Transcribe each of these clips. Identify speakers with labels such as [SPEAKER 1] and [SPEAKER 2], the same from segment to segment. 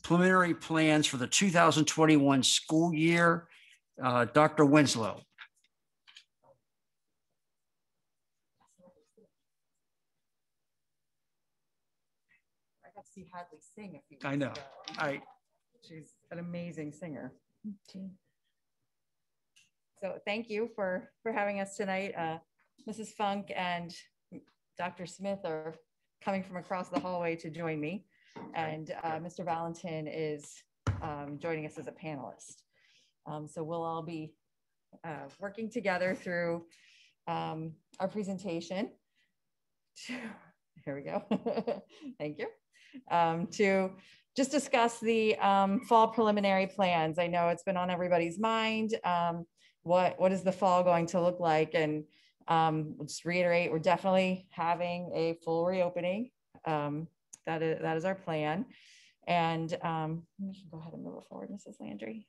[SPEAKER 1] preliminary plans for the 2021 school year. Dr. Winslow.
[SPEAKER 2] I got to see Hadley sing a few weeks
[SPEAKER 1] I know.
[SPEAKER 2] ago. She's an amazing singer. So thank you for having us tonight. Mrs. Funk and Dr. Smith are coming from across the hallway to join me. And Mr. Valentin is joining us as a panelist. So we'll all be working together through our presentation. Here we go. Thank you. To just discuss the fall preliminary plans. I know it's been on everybody's mind. What is the fall going to look like? And we'll just reiterate, we're definitely having a full reopening. That is our plan. And we should go ahead and move it forward, Mrs. Landry.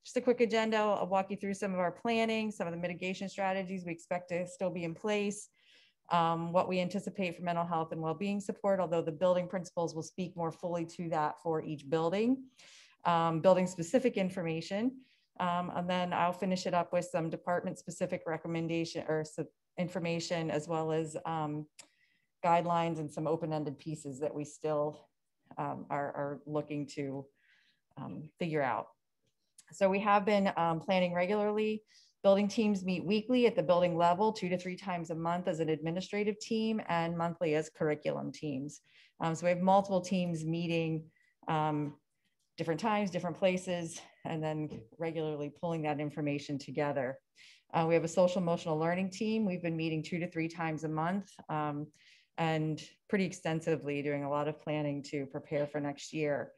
[SPEAKER 2] Just a quick agenda. I'll walk you through some of our planning, some of the mitigation strategies we expect to still be in place, what we anticipate for mental health and well-being support, although the building principals will speak more fully to that for each building, building specific information. And then I'll finish it up with some department specific recommendation or some information, as well as guidelines and some open-ended pieces that we still are looking to figure out. So we have been planning regularly. Building teams meet weekly at the building level, 2 to 3 times a month as an administrative team, and monthly as curriculum teams. So we have multiple teams meeting different times, different places, and then regularly pulling that information together. We have a social emotional learning team. We've been meeting 2 to 3 times a month and pretty extensively, doing a lot of planning to prepare for next year.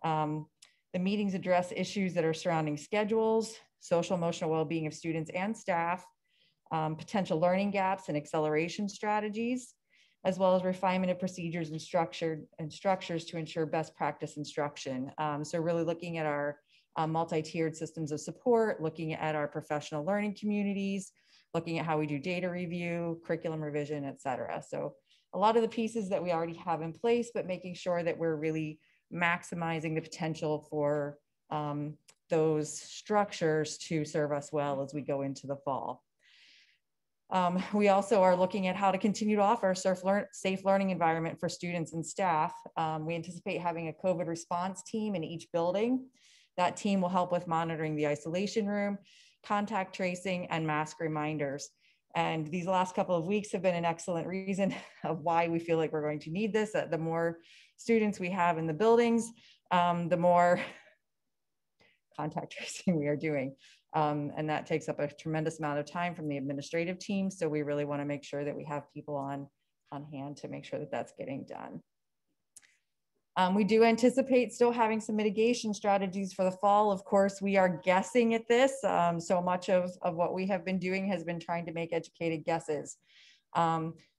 [SPEAKER 2] The meetings address issues that are surrounding schedules, social emotional well-being of students and staff, potential learning gaps and acceleration strategies, as well as refinement of procedures and structures to ensure best practice instruction. So really looking at our multi-tiered systems of support, looking at our professional learning communities, looking at how we do data review, curriculum revision, et cetera. So a lot of the pieces that we already have in place, but making sure that we're really maximizing the potential for those structures to serve us well as we go into the fall. We also are looking at how to continue to offer a safe learning environment for students and staff. We anticipate having a COVID response team in each building. That team will help with monitoring the isolation room, contact tracing, and mask reminders. And these last couple of weeks have been an excellent reason of why we feel like we're going to need this. The more students we have in the buildings, the more contact tracing we are doing. And that takes up a tremendous amount of time from the administrative team. So we really want to make sure that we have people on hand to make sure that that's getting done. We do anticipate still having some mitigation strategies for the fall. Of course, we are guessing at this. So much of what we have been doing has been trying to make educated guesses.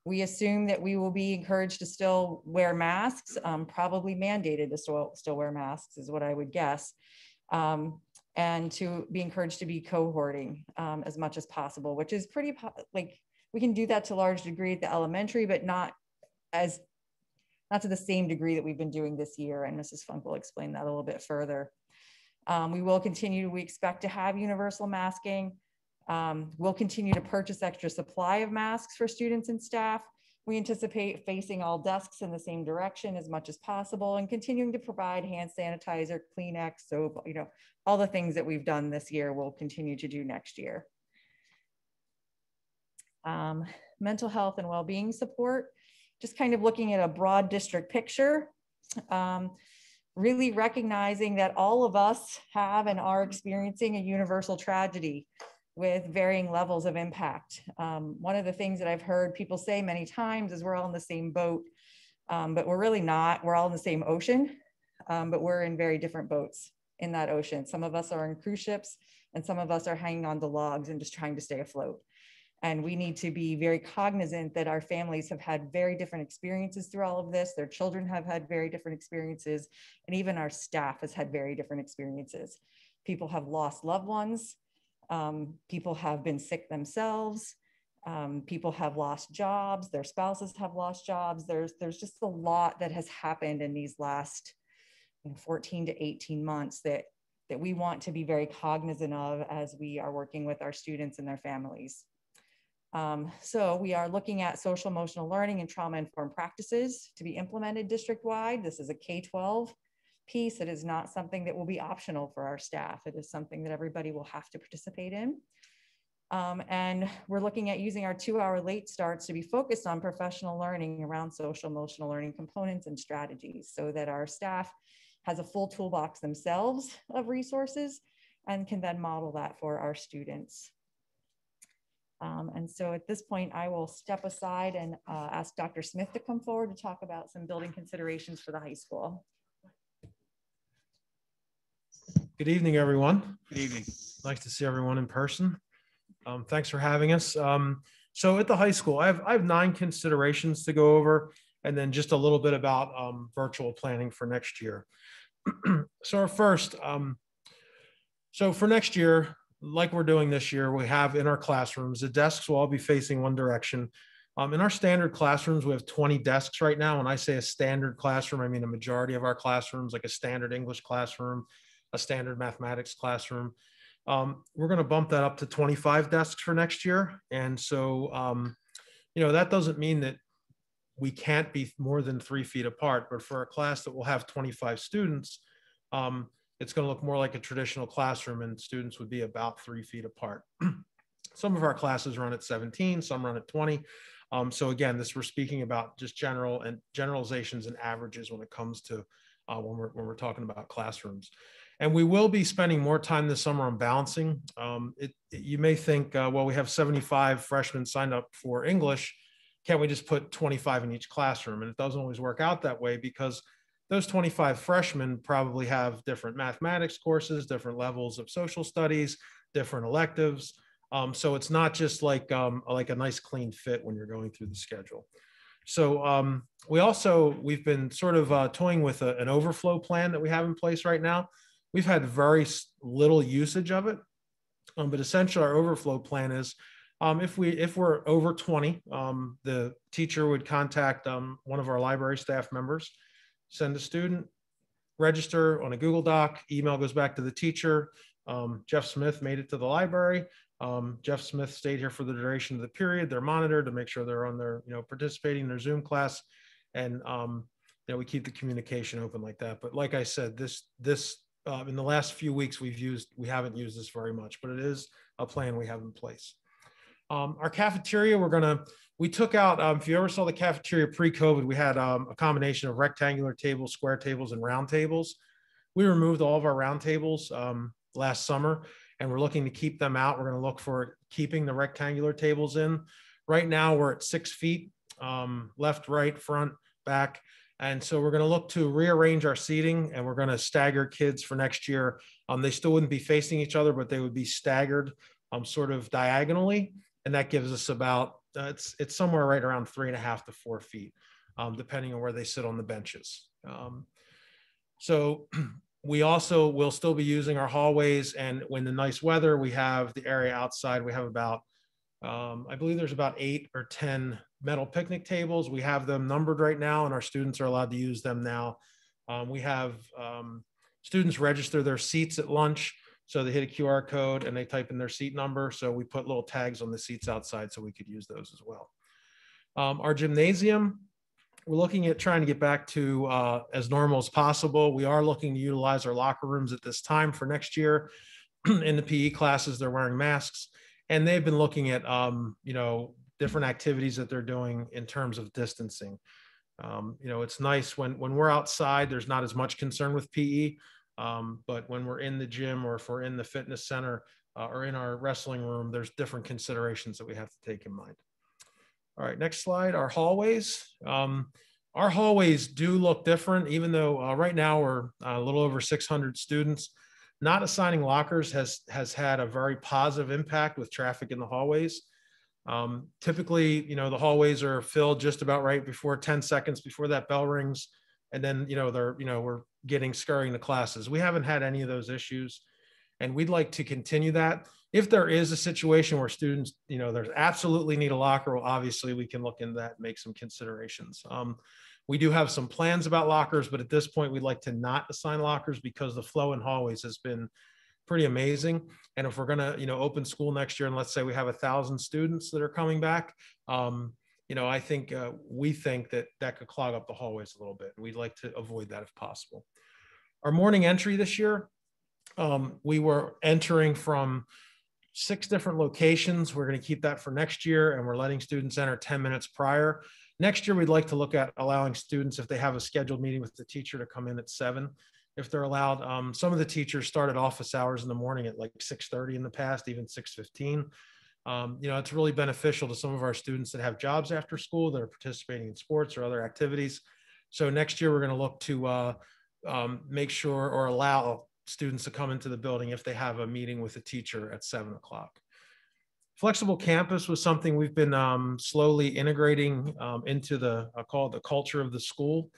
[SPEAKER 2] We assume that we will be encouraged to still wear masks, probably mandated to still wear masks is what I would guess. And to be encouraged to be cohorting as much as possible, which is pretty, like, we can do that to a large degree at the elementary, but not to the same degree that we've been doing this year. And Mrs. Funk will explain that a little bit further. We expect to have universal masking. We'll continue to purchase extra supply of masks for students and staff. We anticipate facing all desks in the same direction as much as possible and continuing to provide hand sanitizer, Kleenex, soap, all the things that we've done this year, we'll continue to do next year. Mental health and well-being support, just kind of looking at a broad district picture, really recognizing that all of us have and are experiencing a universal tragedy with varying levels of impact. One of the things that I've heard people say many times is we're all in the same boat, but we're really not. We're all in the same ocean, but we're in very different boats in that ocean. Some of us are in cruise ships and some of us are hanging on to logs and just trying to stay afloat. And we need to be very cognizant that our families have had very different experiences through all of this. Their children have had very different experiences, and even our staff has had very different experiences. People have lost loved ones. People have been sick themselves. People have lost jobs, their spouses have lost jobs. There's just a lot that has happened in these last 14 to 18 months that we want to be very cognizant of as we are working with our students and their families. So we are looking at social emotional learning and trauma-informed practices to be implemented district-wide. This is a K-12 piece. It is not something that will be optional for our staff. It is something that everybody will have to participate in. And we're looking at using our 2-hour late starts to be focused on professional learning around social emotional learning components and strategies, so that our staff has a full toolbox themselves of resources and can then model that for our students. And so at this point, I will step aside and ask Dr. Smith to come forward to talk about some building considerations for the high school.
[SPEAKER 3] Good evening, everyone.
[SPEAKER 1] Good evening.
[SPEAKER 3] Nice to see everyone in person. Thanks for having us. So at the high school, I have 9 considerations to go over, and then just a little bit about virtual planning for next year. So our first, so for next year, like we're doing this year, we have in our classrooms, the desks will all be facing one direction. In our standard classrooms, we have 20 desks right now. When I say a standard classroom, I mean a majority of our classrooms, like a standard English classroom, a standard mathematics classroom. We're going to bump that up to 25 desks for next year. And so, that doesn't mean that we can't be more than 3 feet apart, but for a class that will have 25 students, it's going to look more like a traditional classroom, and students would be about 3 feet apart. Some of our classes run at 17, some run at 20. So again, we're speaking about just generalizations and averages when it comes to when we're talking about classrooms. And we will be spending more time this summer on balancing. You may think, well, we have 75 freshmen signed up for English. Can't we just put 25 in each classroom? And it doesn't always work out that way, because those 25 freshmen probably have different mathematics courses, different levels of social studies, different electives. So it's not just like a nice clean fit when you're going through the schedule. So we've been sort of toying with an overflow plan that we have in place right now. We've had very little usage of it, but essentially our overflow plan is if we're over 20, the teacher would contact one of our library staff members, send a student, register on a Google Doc, email goes back to the teacher. Jeff Smith made it to the library. Jeff Smith stayed here for the duration of the period. They're monitored to make sure they're on their, participating in their Zoom class. And, we keep the communication open like that. But like I said, this in the last few weeks we haven't used this very much, but it is a plan we have in place. Our cafeteria, we took out, if you ever saw the cafeteria pre-COVID, we had a combination of rectangular tables, square tables, and round tables. We removed all of our round tables last summer, and we're looking to keep them out. We're going to look for keeping the rectangular tables in. Right now we're at 6 feet, left, right, front, back. And so we're going to look to rearrange our seating, and we're going to stagger kids for next year. They still wouldn't be facing each other, but they would be staggered sort of diagonally. And that gives us about, it's somewhere right around 3.5 to 4 feet, depending on where they sit on the benches. So we also will still be using our hallways. And when the nice weather, we have the area outside. We have about, I believe there's about 8 or 10 metal picnic tables. We have them numbered right now, and our students are allowed to use them now. We have students register their seats at lunch. So they hit a QR code and they type in their seat number. So we put little tags on the seats outside so we could use those as well. Our gymnasium, we're looking at trying to get back to as normal as possible. We are looking to utilize our locker rooms at this time for next year. In the PE classes, they're wearing masks, and they've been looking at, different activities that they're doing in terms of distancing. It's nice when we're outside, there's not as much concern with PE. But when we're in the gym, or if we're in the fitness center or in our wrestling room, there's different considerations that we have to take in mind. All right, next slide, our hallways. Our hallways do look different, even though right now we're a little over 600 students. Not assigning lockers has had a very positive impact with traffic in the hallways. Typically, the hallways are filled just about right before 10 seconds before that bell rings. And then, we're scurrying to classes. We haven't had any of those issues. And we'd like to continue that. If there is a situation where students, there's absolutely need a locker, well, obviously we can look into that and make some considerations. We do have some plans about lockers, but at this point we'd like to not assign lockers because the flow in hallways has been pretty amazing. And if we're going to, open school next year, and let's say we have 1,000 students that are coming back, I think we think that could clog up the hallways a little bit. And we'd like to avoid that if possible. Our morning entry this year, we were entering from 6 different locations. We're going to keep that for next year, and we're letting students enter 10 minutes prior. Next year, we'd like to look at allowing students, if they have a scheduled meeting with the teacher, to come in at 7, if they're allowed. Some of the teachers started office hours in the morning at like 6:30 in the past, even 6:15. It's really beneficial to some of our students that have jobs after school, that are participating in sports or other activities. So next year, we're going to look to make sure or allow students to come into the building if they have a meeting with a teacher at 7 o'clock. Flexible campus was something we've been slowly integrating into I'll call it the culture of the school.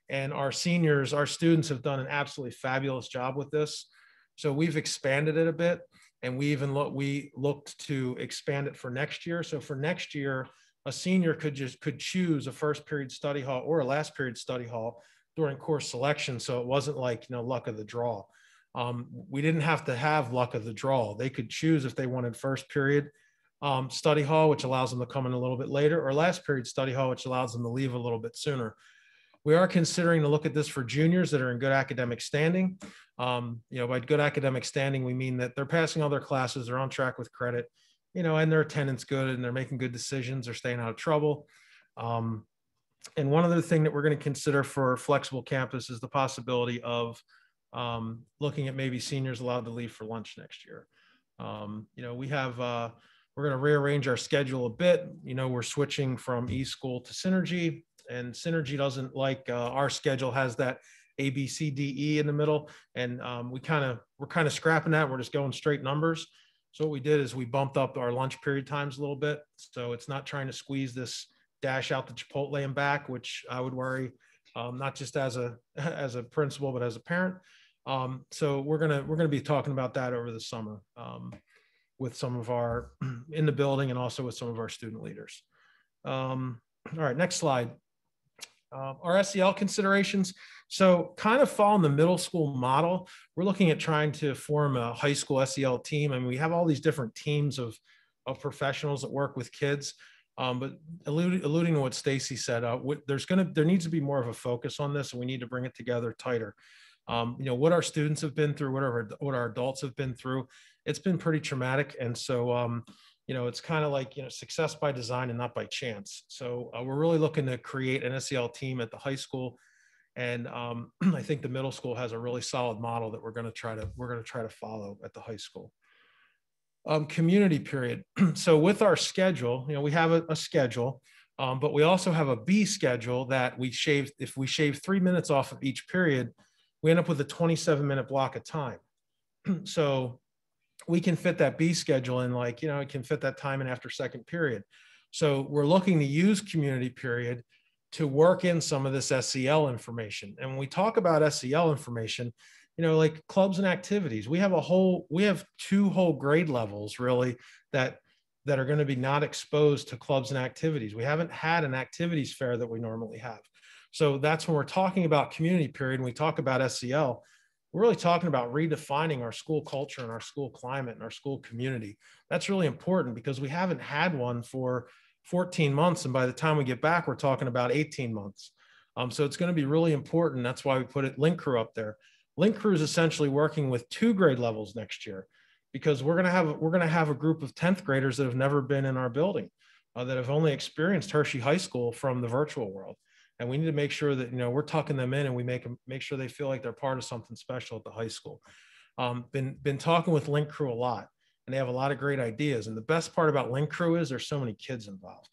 [SPEAKER 3] And our students have done an absolutely fabulous job with this. So we've expanded it a bit, and we looked to expand it for next year. So for next year, a senior could choose a first period study hall or a last period study hall during course selection. So it wasn't like, luck of the draw. We didn't have to have luck of the draw. They could choose if they wanted first period study hall, which allows them to come in a little bit later, or last period study hall, which allows them to leave a little bit sooner. We are considering to look at this for juniors that are in good academic standing. By good academic standing, we mean that they're passing all their classes, they're on track with credit, and their attendance good, and they're making good decisions, they're staying out of trouble. And one other thing that we're going to consider for flexible campus is the possibility of looking at maybe seniors allowed to leave for lunch next year. We're going to rearrange our schedule a bit. We're switching from e-school to Synergy, and Synergy doesn't like our schedule has that A, B, C, D, E in the middle. And we're kind of scrapping that. We're just going straight numbers. So what we did is we bumped up our lunch period times a little bit. So it's not trying to squeeze this dash out the Chipotle and back, which I would worry, not just as a principal, but as a parent. So we're gonna be talking about that over the summer with some of our in the building and also with some of our student leaders. All right, next slide. Our SEL considerations. So kind of following the middle school model, we're looking at trying to form a high school SEL team. And we have all these different teams of professionals that work with kids. But alluding to what Stacy said, there needs to be more of a focus on this, and we need to bring it together tighter. What our students have been through, what our adults have been through, it's been pretty traumatic. And so, it's kind of like, success by design and not by chance. So we're really looking to create an SEL team at the high school. And I think the middle school has a really solid model that we're going to try to follow at the high school. Community period. So with our schedule, we have a schedule, but we also have a B schedule that if we shave 3 minutes off of each period, we end up with a 27-minute block of time. So we can fit that B schedule in, it can fit that time in after second period. So we're looking to use community period to work in some of this SEL information. And when we talk about SEL information, like clubs and activities, we have 2 whole grade levels really that are going to be not exposed to clubs and activities. We haven't had an activities fair that we normally have. So that's when we're talking about community period and we talk about SEL, we're really talking about redefining our school culture and our school climate and our school community. That's really important because we haven't had one for 14 months. And by the time we get back, we're talking about 18 months. So it's going to be really important. That's why we put Link Crew up there. Link Crew is essentially working with 2 grade levels next year because we're going to have a group of 10th graders that have never been in our building, that have only experienced Hershey High School from the virtual world. And we need to make sure that, we're tucking them in and we make sure they feel like they're part of something special at the high school. Been talking with Link Crew a lot, and they have a lot of great ideas. And the best part about Link Crew is there's so many kids involved.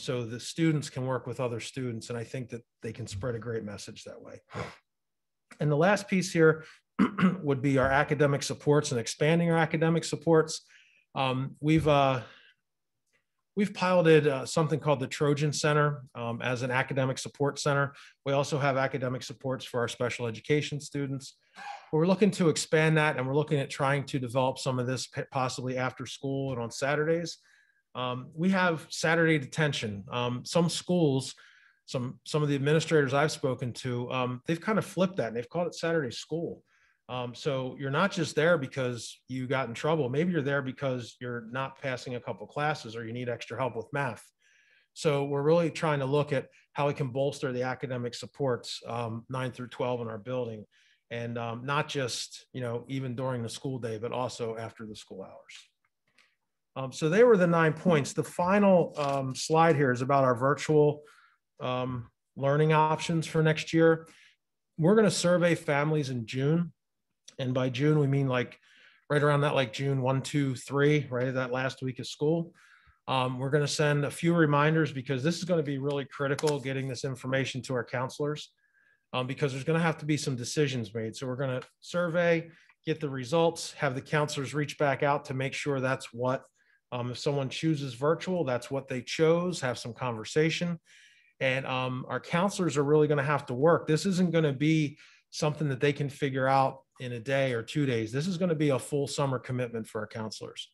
[SPEAKER 3] So the students can work with other students, and I think that they can spread a great message that way. And the last piece here would be our academic supports and expanding our academic supports. We've we've piloted something called the Trojan Center as an academic support center. We also have academic supports for our special education students. We're looking to expand that, and we're looking at trying to develop some of this possibly after school and on Saturdays. We have Saturday detention. Some schools, some of the administrators I've spoken to, they've kind of flipped that and they've called it Saturday school. So you're not just there because you got in trouble. Maybe you're there because you're not passing a couple classes or you need extra help with math. So we're really trying to look at how we can bolster the academic supports 9 through 12 in our building, and not just, even during the school day, but also after the school hours. So they were the 9 points. The final slide here is about our virtual learning options for next year. We're going to survey families in June. And by June, we mean like right around that, like June 1, 2, 3, right at that last week of school. We're going to send a few reminders because this is going to be really critical, getting this information to our counselors, because there's going to have to be some decisions made. So we're going to survey, get the results, have the counselors reach back out to make sure that's what, if someone chooses virtual, that's what they chose, have some conversation. And our counselors are really going to have to work. This isn't going to be something that they can figure out in a day or 2 days. This is going to be a full summer commitment for our counselors.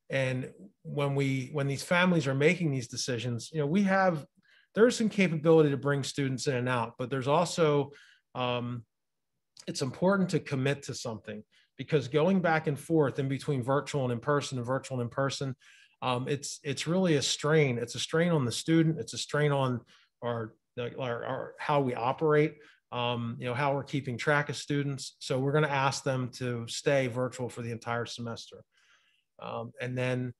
[SPEAKER 3] And when these families are making these decisions, there's some capability to bring students in and out, but there's also, it's important to commit to something, because going back and forth in between virtual and in person and virtual and in person, it's really a strain. It's a strain on the student. It's a strain on our how we operate, how we're keeping track of students. So we're going to ask them to stay virtual for the entire semester. And then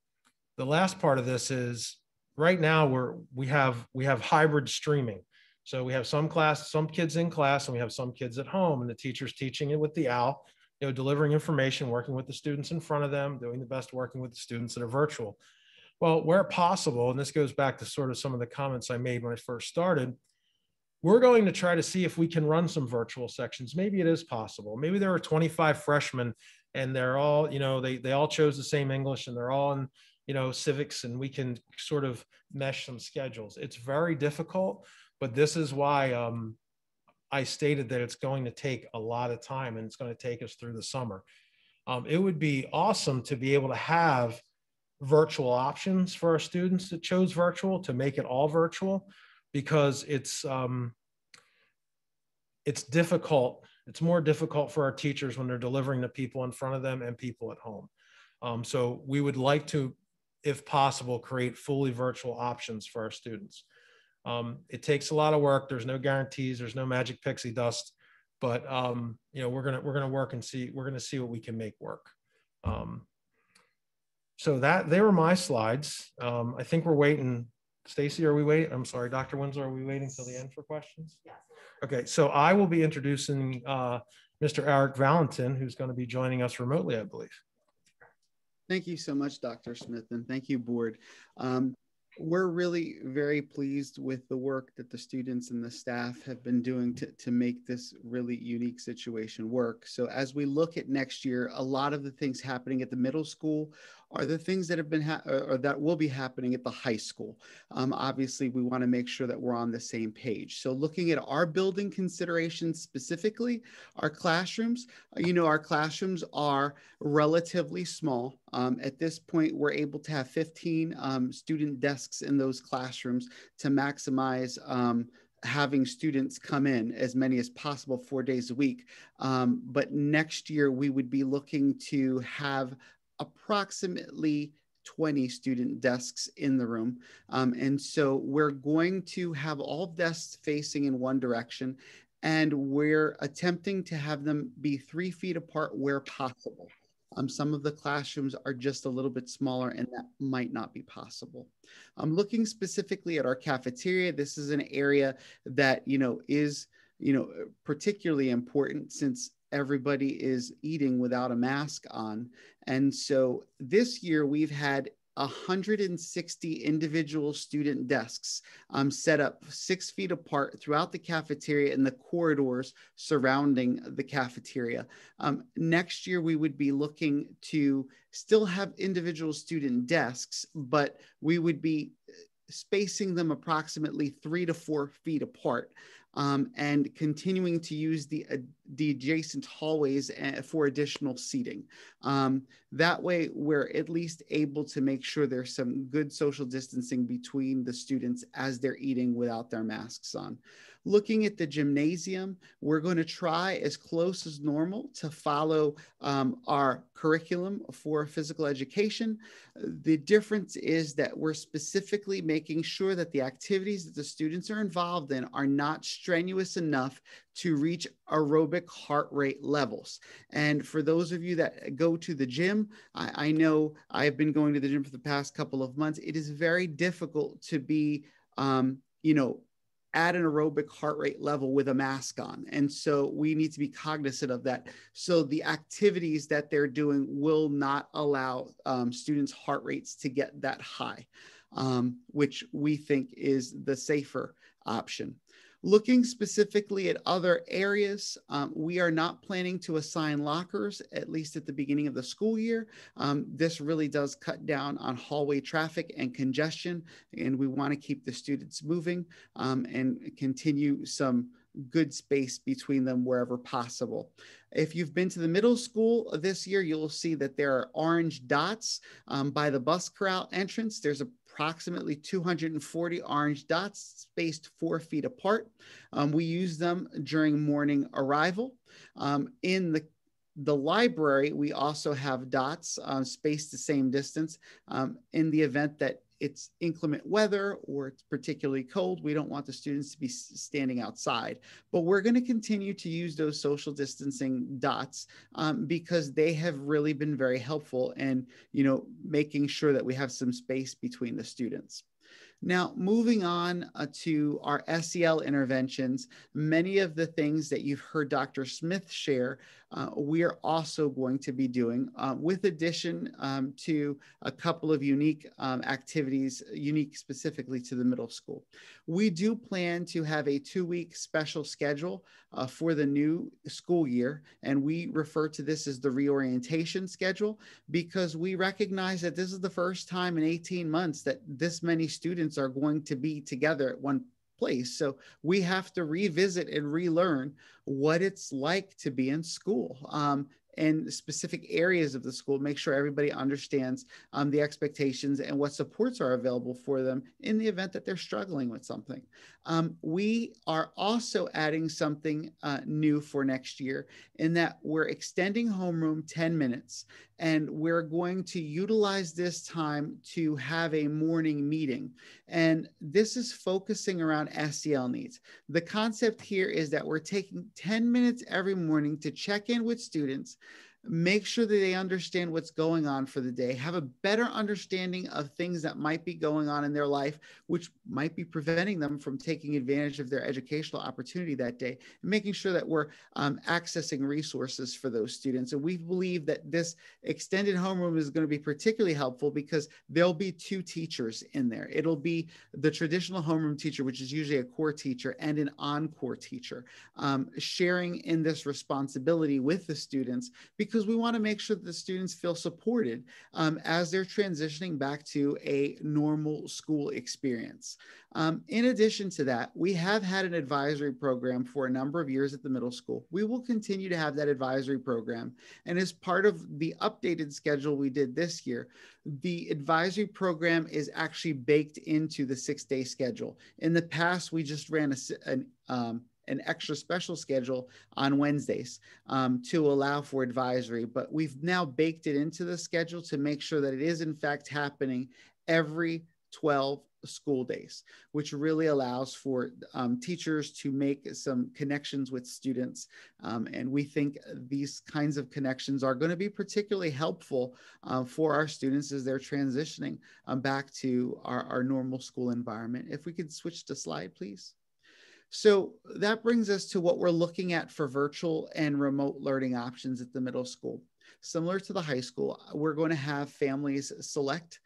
[SPEAKER 3] the last part of this is, right now we have hybrid streaming. So we have some kids in class, and we have some kids at home, and the teacher's teaching it with the OWL, delivering information, working with the students in front of them, doing the best working with the students that are virtual. Well, where possible, and this goes back to sort of some of the comments I made when I first started, we're going to try to see if we can run some virtual sections. Maybe it is possible. Maybe there are 25 freshmen and they're all, they all chose the same English, and they're all in, civics, and we can sort of mesh some schedules. It's very difficult, but this is why I stated that it's going to take a lot of time, and it's going to take us through the summer. It would be awesome to be able to have virtual options for our students that chose virtual, to make it all virtual, because it's difficult. It's more difficult for our teachers when they're delivering to people in front of them and people at home. So we would like to, if possible, create fully virtual options for our students. It takes a lot of work. There's no guarantees. There's no magic pixie dust, but we're gonna work and see. We're gonna see what we can make work. So they were my slides. I think we're waiting. Stacy, are we waiting? I'm sorry, Dr. Winslow, are we waiting till the end for questions? Yes. Okay, so I will be introducing Mr. Eric Valentin, who's going to be joining us remotely, I believe.
[SPEAKER 4] Thank you so much, Dr. Smith, and thank you, board. We're really very pleased with the work that the students and the staff have been doing to make this really unique situation work. So as we look at next year, a lot of the things happening at the middle school are the things that have been or that will be happening at the high school. Obviously, we want to make sure that we're on the same page. So looking at our building considerations, specifically our classrooms, our classrooms are relatively small. At this point, we're able to have 15 student desks in those classrooms to maximize having students come in as many as possible 4 days a week. But next year, we would be looking to have approximately 20 student desks in the room. And so we're going to have all desks facing in one direction, and we're attempting to have them be 3 feet apart where possible. Some of the classrooms are just a little bit smaller, and that might not be possible. Looking specifically at our cafeteria, this is an area that, is, particularly important since everybody is eating without a mask on. And so this year we've had 160 individual student desks set up 6 feet apart throughout the cafeteria and the corridors surrounding the cafeteria. Next year, we would be looking to still have individual student desks, but we would be spacing them approximately 3 to 4 feet apart. And continuing to use the adjacent hallways for additional seating. That way, we're at least able to make sure there's some good social distancing between the students as they're eating without their masks on. Looking at the gymnasium, we're going to try as close as normal to follow our curriculum for physical education. The difference is that we're specifically making sure that the activities that the students are involved in are not strenuous enough to reach aerobic heart rate levels. And for those of you that go to the gym, I know I've been going to the gym for the past couple of months. It is very difficult to be, at an aerobic heart rate level with a mask on. And so we need to be cognizant of that. So the activities that they're doing will not allow students' heart rates to get that high, which we think is the safer option. Looking specifically at other areas, we are not planning to assign lockers, at least at the beginning of the school year. This really does cut down on hallway traffic and congestion, and we want to keep the students moving and continue some good space between them wherever possible. If you've been to the middle school this year, you'll see that there are orange dots by the bus corral entrance. There's approximately 240 orange dots spaced 4 feet apart. We use them during morning arrival. In the library, we also have dots spaced the same distance. In the event that it's inclement weather or it's particularly cold, we don't want the students to be standing outside. But we're going to continue to use those social distancing dots because they have really been very helpful in, making sure that we have some space between the students. Now, moving on to our SEL interventions, many of the things that you've heard Dr. Smith share, we are also going to be doing with addition to a couple of unique activities, unique specifically to the middle school. We do plan to have a 2-week special schedule for the new school year, and we refer to this as the reorientation schedule because we recognize that this is the first time in 18 months that this many students are going to be together at one place. So we have to revisit and relearn what it's like to be in school and specific areas of the school, make sure everybody understands the expectations and what supports are available for them in the event that they're struggling with something. We are also adding something new for next year in that we're extending homeroom 10 minutes, and we're going to utilize this time to have a morning meeting. And this is focusing around SEL needs. The concept here is that we're taking 10 minutes every morning to check in with students, make sure that they understand what's going on for the day, have a better understanding of things that might be going on in their life, which might be preventing them from taking advantage of their educational opportunity that day, and making sure that we're accessing resources for those students. And we believe that this extended homeroom is going to be particularly helpful because there'll be 2 teachers in there. It'll be the traditional homeroom teacher, which is usually a core teacher, and an encore teacher, sharing in this responsibility with the students, because we want to make sure that the students feel supported as they're transitioning back to a normal school experience. In addition to that, we have had an advisory program for a number of years at the middle school. We will continue to have that advisory program. And as part of the updated schedule we did this year, the advisory program is actually baked into the 6-day schedule. In the past, we just ran an extra special schedule on Wednesdays to allow for advisory, but we've now baked it into the schedule to make sure that it is in fact happening every 12 school days, which really allows for teachers to make some connections with students. And we think these kinds of connections are going to be particularly helpful for our students as they're transitioning back to our normal school environment. If we could switch the slide, please. So that brings us to what we're looking at for virtual and remote learning options at the middle school. similar to the high school, we're going to have families select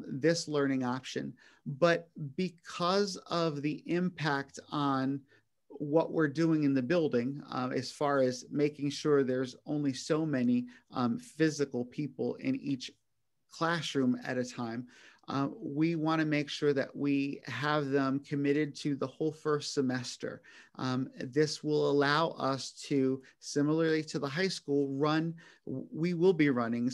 [SPEAKER 4] this learning option. But because of the impact on what we're doing in the building, as far as making sure there's only so many physical people in each classroom at a time, we want to make sure that we have them committed to the whole first semester. This will allow us to, similarly to the high school, we will be running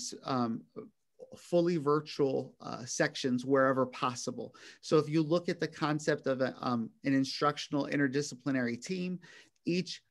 [SPEAKER 4] fully virtual sections wherever possible. So if you look at the concept of an instructional interdisciplinary team, each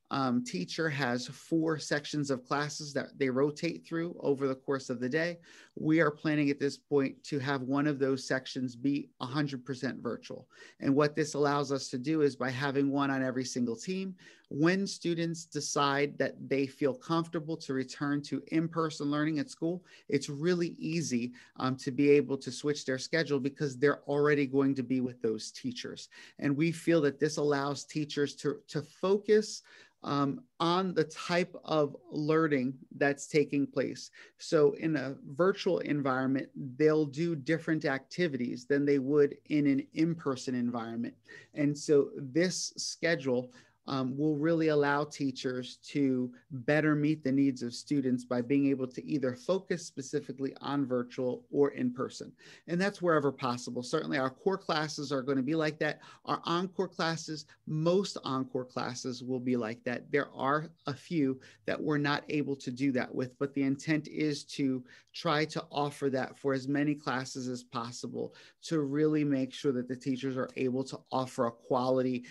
[SPEAKER 4] teacher has 4 sections of classes that they rotate through over the course of the day. We are planning at this point to have one of those sections be 100% virtual. And what this allows us to do is, by having one on every single team, when students decide that they feel comfortable to return to in-person learning at school, it's really easy to be able to switch their schedule because they're already going to be with those teachers. And we feel that this allows teachers to focus on the type of learning that's taking place. So in a virtual environment, they'll do different activities than they would in an in-person environment. And so this schedule will really allow teachers to better meet the needs of students by being able to either focus specifically on virtual or in person. And that's wherever possible. Certainly our core classes are going to be like that. Our encore classes, most encore classes will be like that. There are a few that we're not able to do that with, but the intent is to try to offer that for as many classes as possible to really make sure that the teachers are able to offer a quality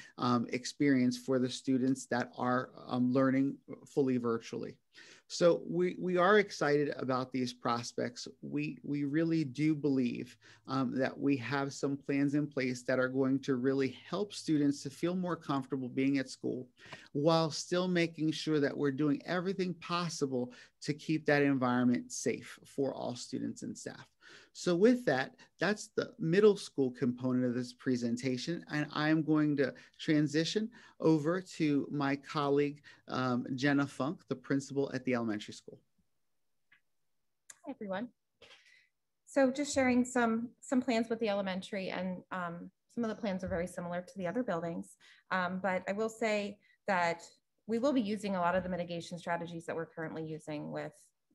[SPEAKER 4] experience for the students that are learning fully virtually. So we are excited about these prospects. We really do believe that we have some plans in place that are going to really help students to feel more comfortable being at school, while still making sure that we're doing everything possible to keep that environment safe for all students and staff. So with that, that's the middle school component of this presentation. And I'm going to transition over to my colleague, Jenna Funk, the principal at the elementary school.
[SPEAKER 5] Hi, everyone. So just sharing some plans with the elementary, and some of the plans are very similar to the other buildings. But I will say that we will be using a lot of the mitigation strategies that we're currently using, with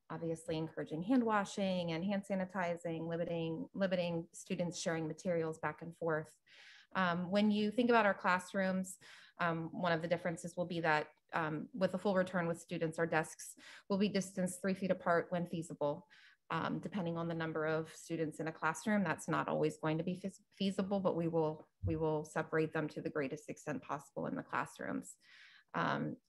[SPEAKER 5] obviously encouraging hand washing and hand sanitizing, limiting students sharing materials back and forth. When you think about our classrooms, one of the differences will be that with a full return with students, our desks will be distanced 3 feet apart when feasible. Depending on the number of students in a classroom, that's not always going to be feasible, but we will separate them to the greatest extent possible in the classrooms.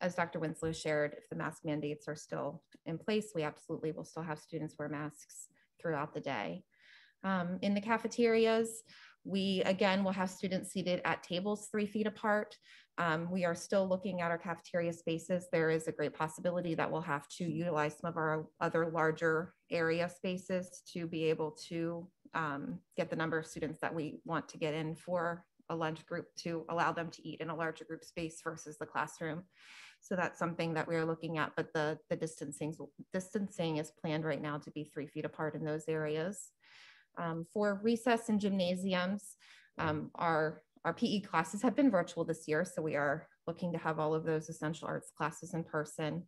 [SPEAKER 5] As Dr. Winslow shared, if the mask mandates are still in place, we absolutely will still have students wear masks throughout the day. In the cafeterias, we again will have students seated at tables 3 feet apart. We are still looking at our cafeteria spaces. There is a great possibility that we'll have to utilize some of our other larger area spaces to be able to get the number of students that we want to get in for a lunch group, to allow them to eat in a larger group space versus the classroom. So that's something that we're looking at, but the distancing is planned right now to be 3 feet apart in those areas. For recess and gymnasiums, our PE classes have been virtual this year, so we are looking to have all of those essential arts classes in person.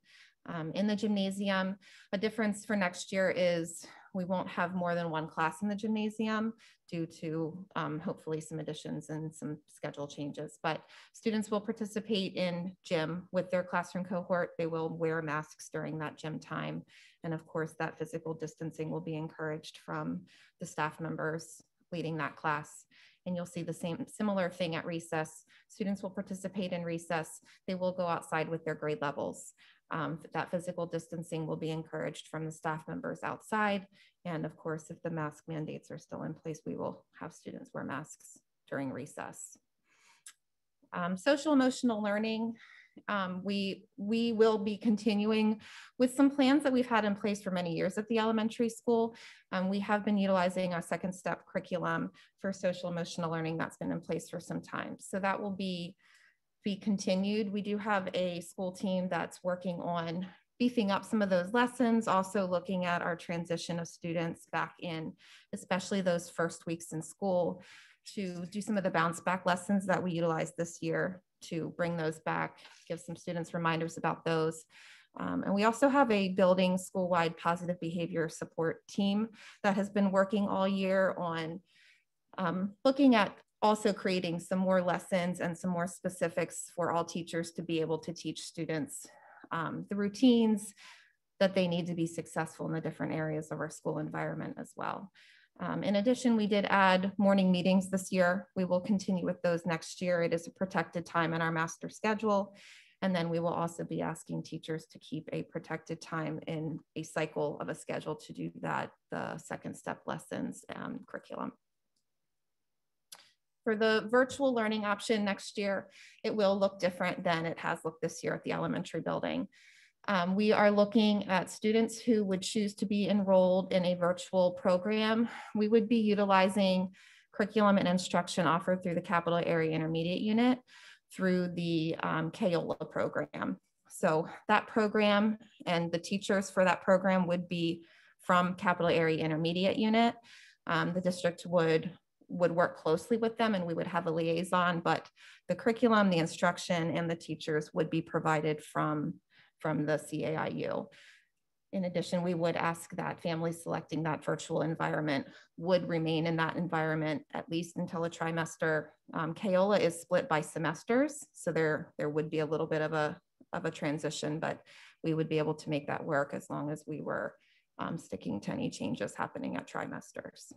[SPEAKER 5] In the gymnasium, a difference for next year is we won't have more than 1 class in the gymnasium due to hopefully some additions and some schedule changes, but students will participate in gym with their classroom cohort. They will wear masks during that gym time. And of course, that physical distancing will be encouraged from the staff members leading that class. And you'll see the similar thing at recess. Students will participate in recess. They will go outside with their grade levels. That physical distancing will be encouraged from the staff members outside. And of course, if the mask mandates are still in place, we will have students wear masks during recess. Social emotional learning, we will be continuing with some plans that we've had in place for many years at the elementary school. We have been utilizing our second step curriculum for social emotional learning that's been in place for some time. So that will be continued. We do have a school team that's working on beefing up some of those lessons, also looking at our transition of students back in, especially those first weeks in school, to do some of the bounce back lessons that we utilized this year to bring those back, give some students reminders about those. And we also have a building school-wide positive behavior support team that has been working all year on looking at also creating some more lessons and some more specifics for all teachers to be able to teach students the routines that they need to be successful in the different areas of our school environment as well. In addition, we did add morning meetings this year. We will continue with those next year. It is a protected time in our master schedule. And then we will also be asking teachers to keep a protected time in a cycle of a schedule to do that, the second step lessons curriculum. For the virtual learning option next year, it will look different than it has looked this year at the elementary building. We are looking at students who would choose to be enrolled in a virtual program. We would be utilizing curriculum and instruction offered through the Capital Area Intermediate Unit through the KOLA program. So that program and the teachers for that program would be from Capital Area Intermediate Unit. The district would work closely with them and we would have a liaison, but the curriculum, the instruction, and the teachers would be provided from the CAIU. In addition, we would ask that families selecting that virtual environment would remain in that environment at least until a trimester. KOLA is split by semesters, so there would be a little bit of a transition, but we would be able to make that work as long as we were sticking to any changes happening at trimesters.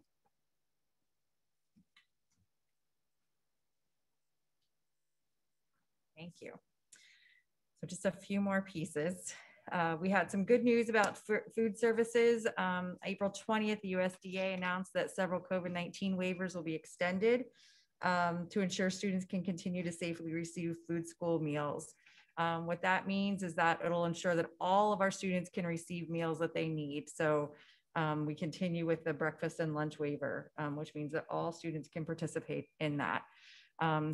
[SPEAKER 5] Thank you. So just a few more pieces. We had some good news about food services. April 20th, the USDA announced that several COVID-19 waivers will be extended to ensure students can continue to safely receive food school meals. What that means is that it'll ensure that all of our students can receive meals that they need. So we continue with the breakfast and lunch waiver, which means that all students can participate in that.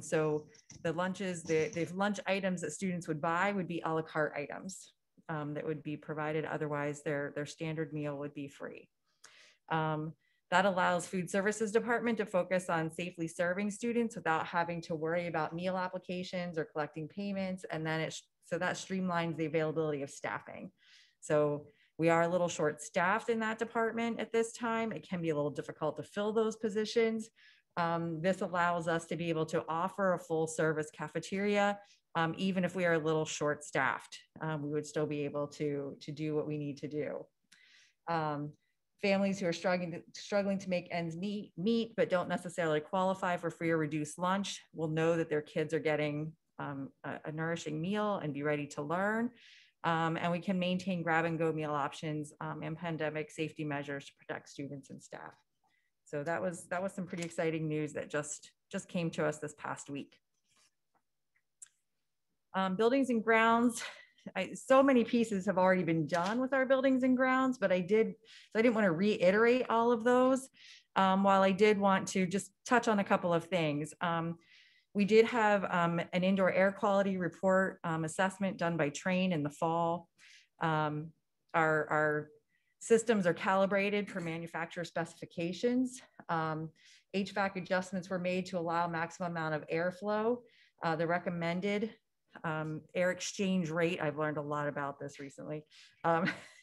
[SPEAKER 5] So the lunches, the lunch items that students would buy would be a la carte items that would be provided. Otherwise, their standard meal would be free. That allows food services department to focus on safely serving students without having to worry about meal applications or collecting payments. And then so that streamlines the availability of staffing. So we are a little short staffed in that department at this time. It can be a little difficult to fill those positions. This allows us to be able to offer a full service cafeteria, even if we are a little short staffed. We would still be able to do what we need to do. Families who are struggling to make ends meet, but don't necessarily qualify for free or reduced lunch will know that their kids are getting a nourishing meal and be ready to learn. And we can maintain grab and go meal options and pandemic safety measures to protect students and staff. So that was some pretty exciting news that just came to us this past week. Buildings and grounds. So many pieces have already been done with our buildings and grounds, but I didn't want to reiterate all of those. While I did want to just touch on a couple of things. We did have an indoor air quality report assessment done by Train in the fall. Our systems are calibrated per manufacturer specifications. HVAC adjustments were made to allow maximum amount of airflow. The recommended air exchange rate, I've learned a lot about this recently,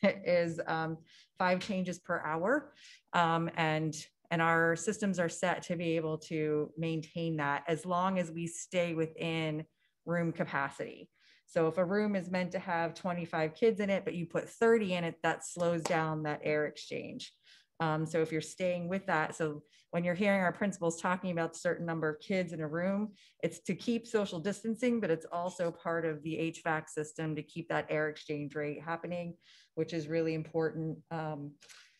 [SPEAKER 5] is 5 changes per hour. And our systems are set to be able to maintain that as long as we stay within room capacity. So if a room is meant to have 25 kids in it, but you put 30 in it, that slows down that air exchange. So if you're staying with that, so when you're hearing our principals talking about a certain number of kids in a room, it's to keep social distancing, but it's also part of the HVAC system to keep that air exchange rate happening, which is really important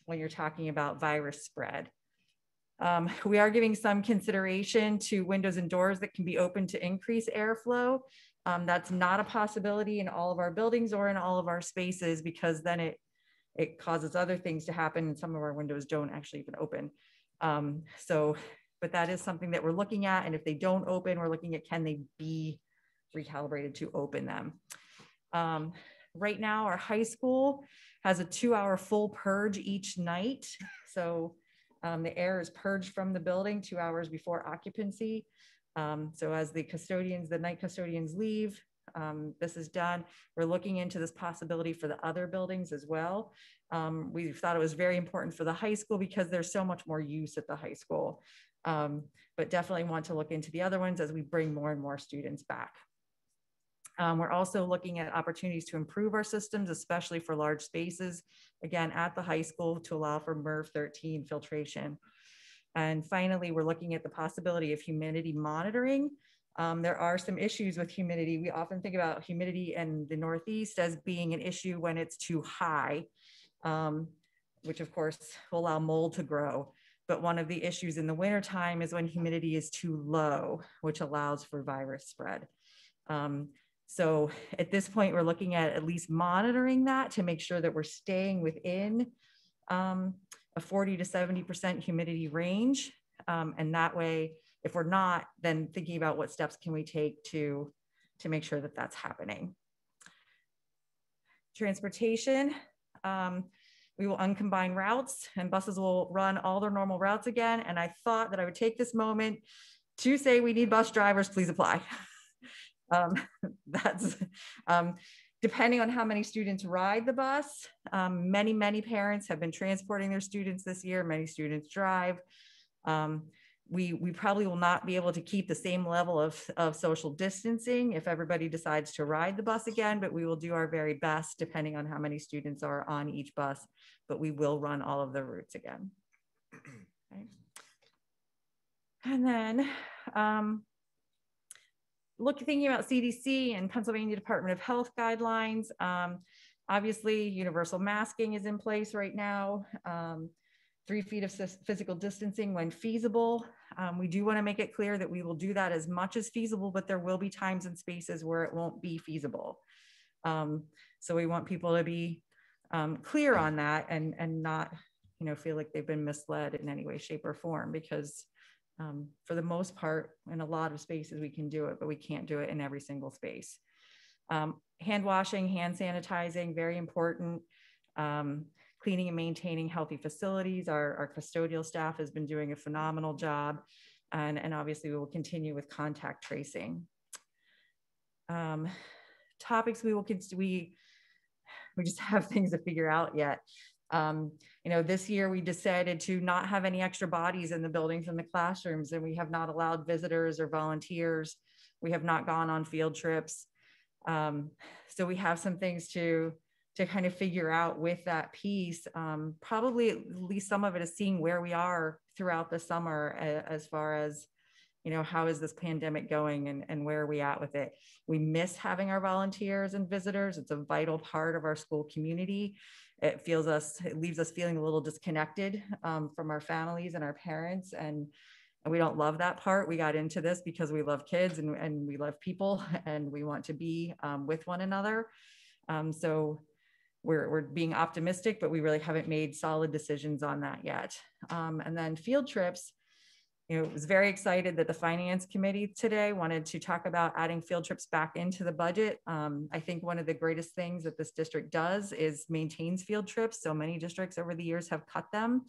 [SPEAKER 5] when you're talking about virus spread. We are giving some consideration to windows and doors that can be open to increase airflow. That's not a possibility in all of our buildings or in all of our spaces, because then it causes other things to happen, and some of our windows don't actually even open. But that is something that we're looking at, and if they don't open, we're looking at can they be recalibrated to open them.
[SPEAKER 2] right now our high school has a 2-hour full purge each night. So the air is purged from the building 2 hours before occupancy. So as the night custodians leave, this is done. We're looking into this possibility for the other buildings as well. We thought it was very important for the high school because there's so much more use at the high school, but definitely want to look into the other ones as we bring more and more students back. We're also looking at opportunities to improve our systems, especially for large spaces, again, at the high school to allow for MERV 13 filtration. And finally, we're looking at the possibility of humidity monitoring. There are some issues with humidity. We often think about humidity in the Northeast as being an issue when it's too high, which of course will allow mold to grow. But one of the issues in the wintertime is when humidity is too low, which allows for virus spread. So at this point, we're looking at least monitoring that to make sure that we're staying within a 40 to 70% humidity range. And that way, if we're not, then thinking about what steps can we take to make sure that that's happening. Transportation, we will uncombine routes and buses will run all their normal routes again. And I thought that I would take this moment to say we need bus drivers, please apply. That's depending on how many students ride the bus. Many parents have been transporting their students this year. Many students drive. We probably will not be able to keep the same level of social distancing if everybody decides to ride the bus again, but we will do our very best depending on how many students are on each bus, but we will run all of the routes again. Okay. And then thinking about CDC and Pennsylvania Department of Health guidelines, obviously universal masking is in place right now. 3 feet of physical distancing when feasible. We do want to make it clear that we will do that as much as feasible, but there will be times and spaces where it won't be feasible. So we want people to be clear on that and not, feel like they've been misled in any way, shape, or form, because for the most part, in a lot of spaces we can do it, but we can't do it in every single space. Hand washing, hand sanitizing, very important. Cleaning and maintaining healthy facilities. Our custodial staff has been doing a phenomenal job. And obviously we will continue with contact tracing. Topics we just have things to figure out yet. This year we decided to not have any extra bodies in the buildings and the classrooms, and we have not allowed visitors or volunteers. We have not gone on field trips. So we have some things to kind of figure out with that piece. Probably at least some of it is seeing where we are throughout the summer as far as, how is this pandemic going and where are we at with it? We miss having our volunteers and visitors. It's a vital part of our school community. It leaves us feeling a little disconnected from our families and our parents. And we don't love that part. We got into this because we love kids and we love people and we want to be with one another. So we're being optimistic, but we really haven't made solid decisions on that yet. And then field trips, was very excited that the finance committee today wanted to talk about adding field trips back into the budget. I think one of the greatest things that this district does is maintains field trips. So many districts over the years have cut them.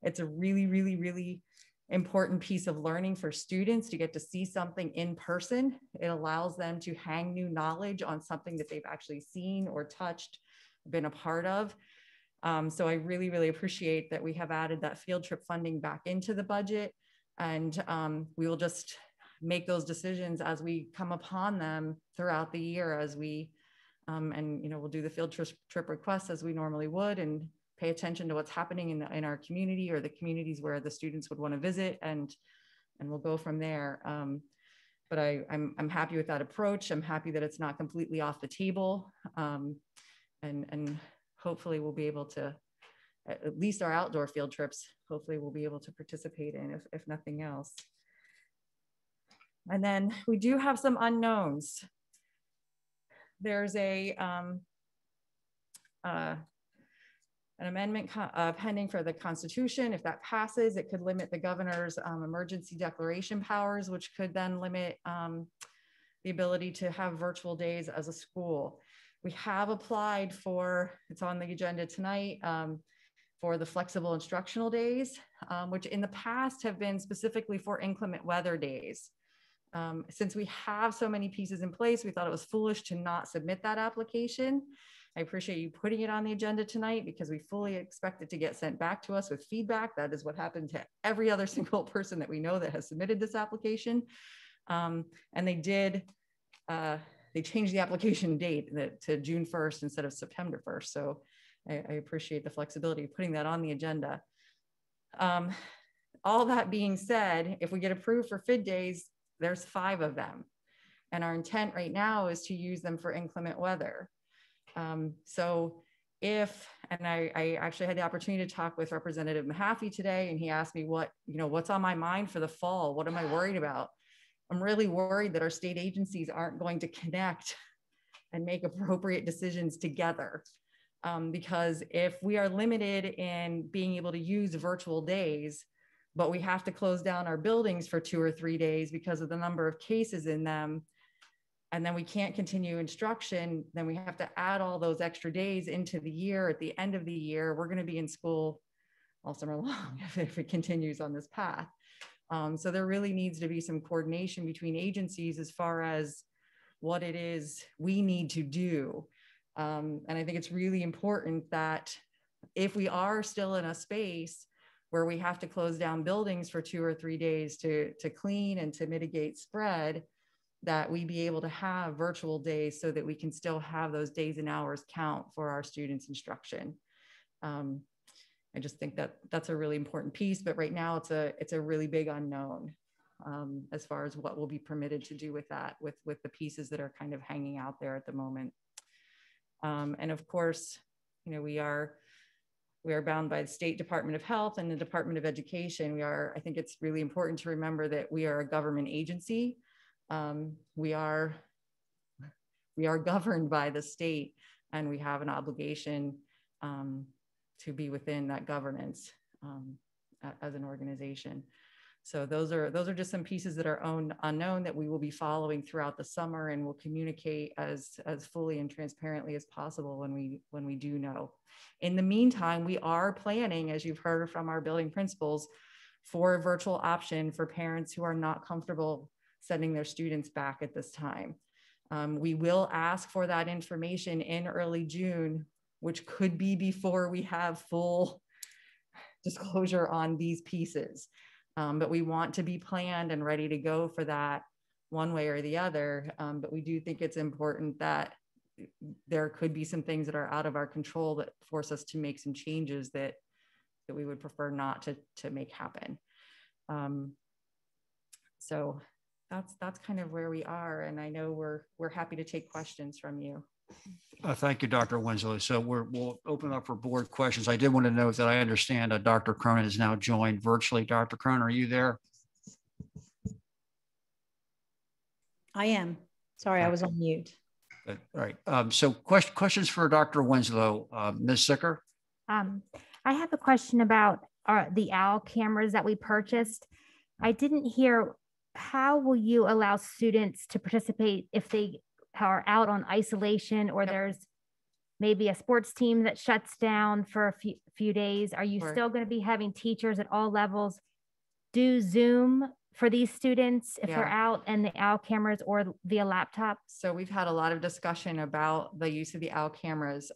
[SPEAKER 2] It's a really, really, really important piece of learning for students to get to see something in person. It allows them to hang new knowledge on something that they've actually seen or touched, been a part of. So I really, really appreciate that we have added that field trip funding back into the budget. And we will just make those decisions as we come upon them throughout the year as we, we'll do the field trip requests as we normally would and pay attention to what's happening in our community or the communities where the students would want to visit, and we'll go from there. But I'm happy with that approach. I'm happy that it's not completely off the table. And hopefully we'll be able to, at least our outdoor field trips, hopefully we'll be able to participate in, if nothing else. And then we do have some unknowns. There's an amendment pending for the Constitution. If that passes, it could limit the governor's emergency declaration powers, which could then limit the ability to have virtual days as a school. We have applied for, it's on the agenda tonight, for the flexible instructional days, which in the past have been specifically for inclement weather days. Since we have so many pieces in place, we thought it was foolish to not submit that application. I appreciate you putting it on the agenda tonight because we fully expect it to get sent back to us with feedback. That is what happened to every other single person that we know that has submitted this application. And they did, they changed the application date to June 1st instead of September 1st. So I appreciate the flexibility of putting that on the agenda. All that being said, if we get approved for FID days, there's 5 of them. And our intent right now is to use them for inclement weather. So if, and I actually had the opportunity to talk with Representative Mahaffey today, and he asked me what's on my mind for the fall? What am I worried about? I'm really worried that our state agencies aren't going to connect and make appropriate decisions together. Because if we are limited in being able to use virtual days, but we have to close down our buildings for 2 or 3 days because of the number of cases in them, and then we can't continue instruction, then we have to add all those extra days into the year. At the end of the year, we're going to be in school all summer long if it continues on this path. So there really needs to be some coordination between agencies as far as what it is we need to do. And I think it's really important that if we are still in a space where we have to close down buildings for 2 or 3 days to clean and to mitigate spread, that we be able to have virtual days so that we can still have those days and hours count for our students' instruction. I just think that that's a really important piece, but right now it's a really big unknown as far as what will be permitted to do with that, with the pieces that are kind of hanging out there at the moment. And of course, we are bound by the State Department of Health and the Department of Education. I think it's really important to remember that we are a government agency. We are governed by the state, and we have an obligation to be within that governance as an organization. So those are just some pieces that are unknown that we will be following throughout the summer, and will communicate as fully and transparently as possible when we do know. In the meantime, we are planning, as you've heard from our building principals, for a virtual option for parents who are not comfortable sending their students back at this time. We will ask for that information in early June, which could be before we have full disclosure on these pieces. But we want to be planned and ready to go for that one way or the other. But we do think it's important that there could be some things that are out of our control that force us to make some changes that we would prefer not to make happen. So that's kind of where we are. And I know we're happy to take questions from you.
[SPEAKER 1] Thank you, Dr. Winslow. So we'll open up for board questions. I did want to note that I understand Dr. Cronin is now joined virtually. Dr. Cronin, are you there?
[SPEAKER 6] I am. Sorry, I was on mute.
[SPEAKER 1] All right. So questions for Dr. Winslow. Ms. Sicker?
[SPEAKER 7] I have a question about the OWL cameras that we purchased. I didn't hear, how will you allow students to participate if they are out on isolation, or there's maybe a sports team that shuts down for a few days? Are you still going to be having teachers at all levels do Zoom for these students if they're out and the OWL cameras or via laptop?
[SPEAKER 2] So we've had a lot of discussion about the use of the OWL cameras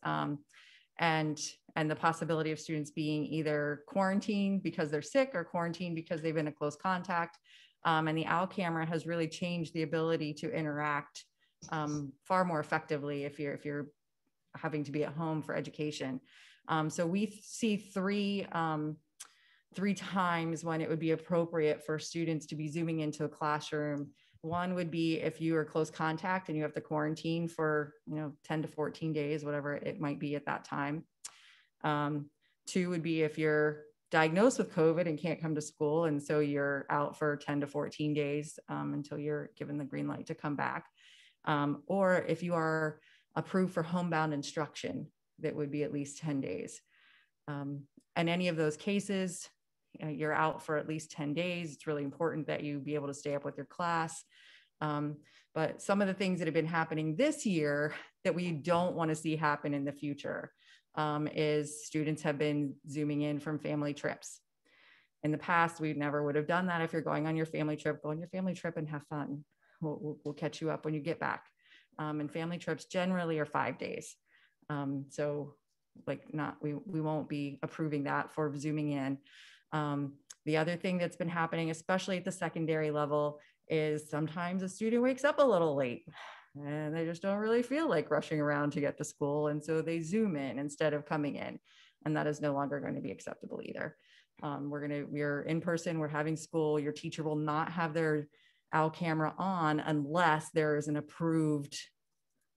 [SPEAKER 2] and the possibility of students being either quarantined because they're sick or quarantined because they've been in close contact. And the OWL camera has really changed the ability to interact far more effectively if you're having to be at home for education. So we see three times when it would be appropriate for students to be Zooming into a classroom. One would be if you are close contact and you have to quarantine for 10 to 14 days, whatever it might be at that time. 2 would be if you're diagnosed with COVID and can't come to school, and so you're out for 10 to 14 days until you're given the green light to come back. Or if you are approved for homebound instruction, that would be at least 10 days. And any of those cases, you're out for at least 10 days. It's really important that you be able to stay up with your class. But some of the things that have been happening this year that we don't want to see happen in the future is students have been Zooming in from family trips. In the past, we never would have done that. If you're going on your family trip, go on your family trip and have fun. We'll catch you up when you get back. And family trips generally are 5 days. So we won't be approving that for Zooming in. The other thing that's been happening, especially at the secondary level, is sometimes a student wakes up a little late and they just don't really feel like rushing around to get to school. And so they Zoom in instead of coming in. And that is no longer going to be acceptable either. We're in person, we're having school. Your teacher will not have their OWL camera on unless there is an approved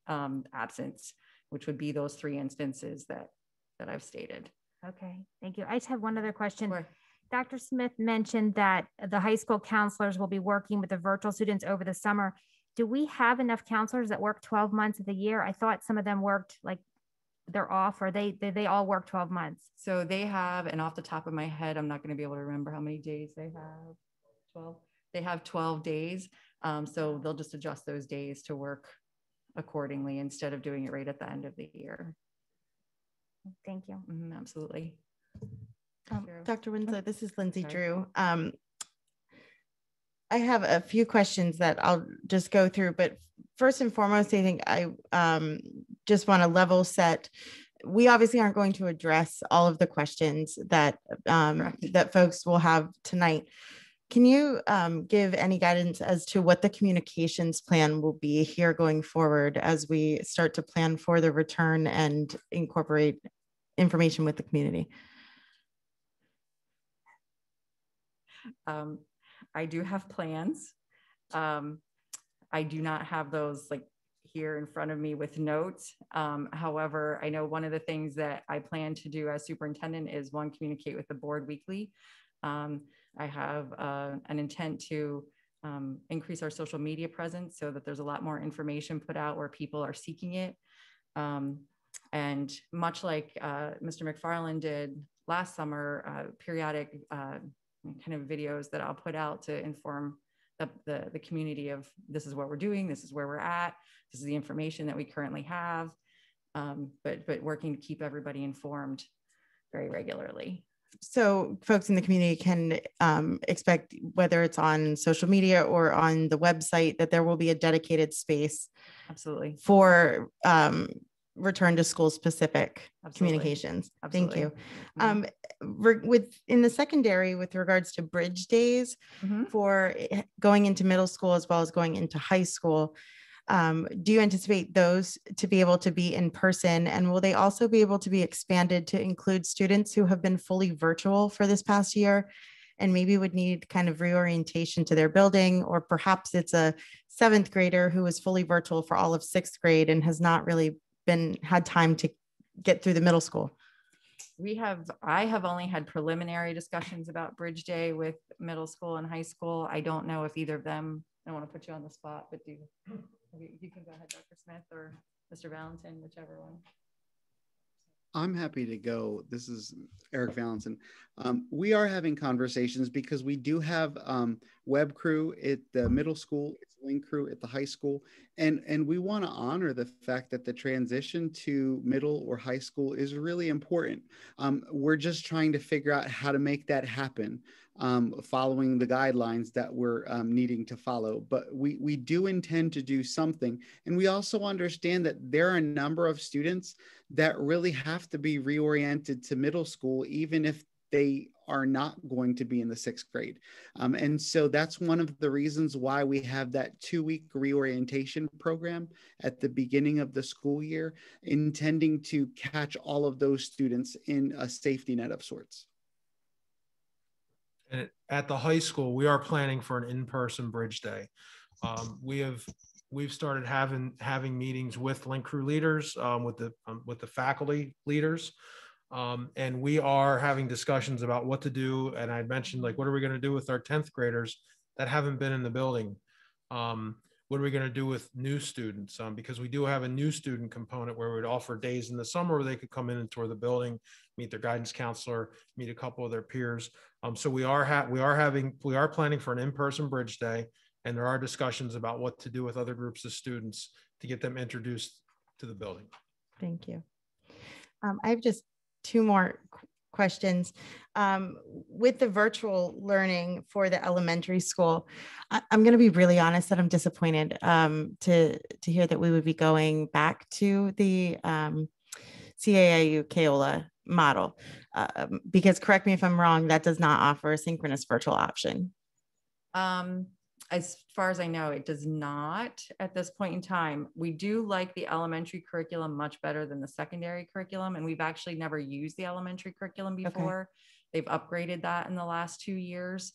[SPEAKER 2] absence, which would be those 3 instances that I've stated.
[SPEAKER 7] Okay, thank you. I just have one other question.
[SPEAKER 2] Sure.
[SPEAKER 7] Dr. Smith mentioned that the high school counselors will be working with the virtual students over the summer. Do we have enough counselors that work 12 months of the year? I thought some of them worked like they're off, or they all work 12 months.
[SPEAKER 2] So they have, and off the top of my head, I'm not going to be able to remember how many days they have. 12. They have 12 days. So they'll just adjust those days to work accordingly instead of doing it right at the end of the year.
[SPEAKER 7] Thank you.
[SPEAKER 2] Absolutely.
[SPEAKER 8] Dr. Winslow, this is Lindsay
[SPEAKER 2] Sorry.
[SPEAKER 8] Drew. I have a few questions that I'll just go through, but first and foremost, I think I just want to level set. We obviously aren't going to address all of the questions that that folks will have tonight. Can you give any guidance as to what the communications plan will be here going forward as we start to plan for the return and incorporate information with the community?
[SPEAKER 2] I do have plans. I do not have those like here in front of me with notes. However, I know one of the things that I plan to do as superintendent is communicate with the board weekly. I have an intent to increase our social media presence so that there's a lot more information put out where people are seeking it. And much like Mr. McFarland did last summer, periodic kind of videos that I'll put out to inform the community of this is what we're doing, this is where we're at, this is the information that we currently have, but working to keep everybody informed very regularly.
[SPEAKER 8] So folks in the community can expect, whether it's on social media or on the website, that there will be a dedicated space
[SPEAKER 2] Absolutely.
[SPEAKER 8] for return to school specific
[SPEAKER 2] Absolutely.
[SPEAKER 8] communications.
[SPEAKER 2] Absolutely.
[SPEAKER 8] Thank you. In the secondary, with regards to bridge days for going into middle school as well as going into high school, do you anticipate those to be able to be in person, and will they also be able to be expanded to include students who have been fully virtual for this past year and maybe would need kind of reorientation to their building, or perhaps it's a 7th grader who was fully virtual for all of 6th grade and has not really had time to get through the middle school?
[SPEAKER 2] I have only had preliminary discussions about Bridge Day with middle school and high school. I don't know if either of them, I don't want to put you on the spot, but you can go ahead, Dr. Smith or Mr. Valentin, whichever one.
[SPEAKER 4] I'm happy to go. This is Eric Valentin. We are having conversations because we do have web crew at the middle school, it's link crew at the high school, and we want to honor the fact that the transition to middle or high school is really important. We're just trying to figure out how to make that happen, following the guidelines that we're needing to follow. But we do intend to do something. And we also understand that there are a number of students that really have to be reoriented to middle school, even if they are not going to be in the 6th grade. And so that's one of the reasons why we have that 2-week reorientation program at the beginning of the school year, intending to catch all of those students in a safety net of sorts.
[SPEAKER 3] And at the high school, we are planning for an in-person bridge day. We've started having meetings with link crew leaders, with the faculty leaders, and we are having discussions about what to do. And I mentioned, like, what are we going to do with our 10th graders that haven't been in the building? What are we going to do with new students? Because we do have a new student component where we'd offer days in the summer where they could come in and tour the building, meet their guidance counselor, meet a couple of their peers. So we are planning for an in-person bridge day. And there are discussions about what to do with other groups of students to get them introduced to the building.
[SPEAKER 8] Thank you. I have just two more questions. With the virtual learning for the elementary school, I'm going to be really honest that I'm disappointed to hear that we would be going back to the CAIU Keola model, because correct me if I'm wrong, that does not offer a synchronous virtual option.
[SPEAKER 2] As far as I know, it does not at this point in time. We do like the elementary curriculum much better than the secondary curriculum. And we've actually never used the elementary curriculum before. They've upgraded that in the last 2 years.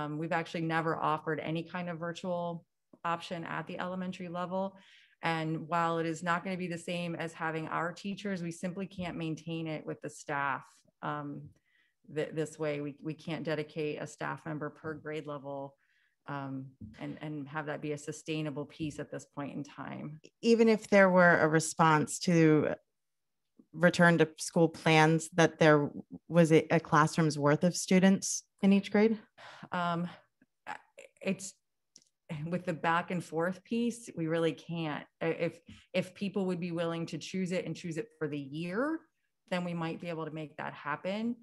[SPEAKER 2] We've actually never offered any kind of virtual option at the elementary level. And while it is not going to be the same as having our teachers, we simply can't maintain it with the staff. This way, we can't dedicate a staff member per grade level and have that be a sustainable piece at this point in time.
[SPEAKER 8] Even if there were a response to return to school plans, that there was a classroom's worth of students in each grade?
[SPEAKER 2] It's with the back and forth piece, we really can't. If people would be willing to choose it and choose it for the year, then we might be able to make that happen.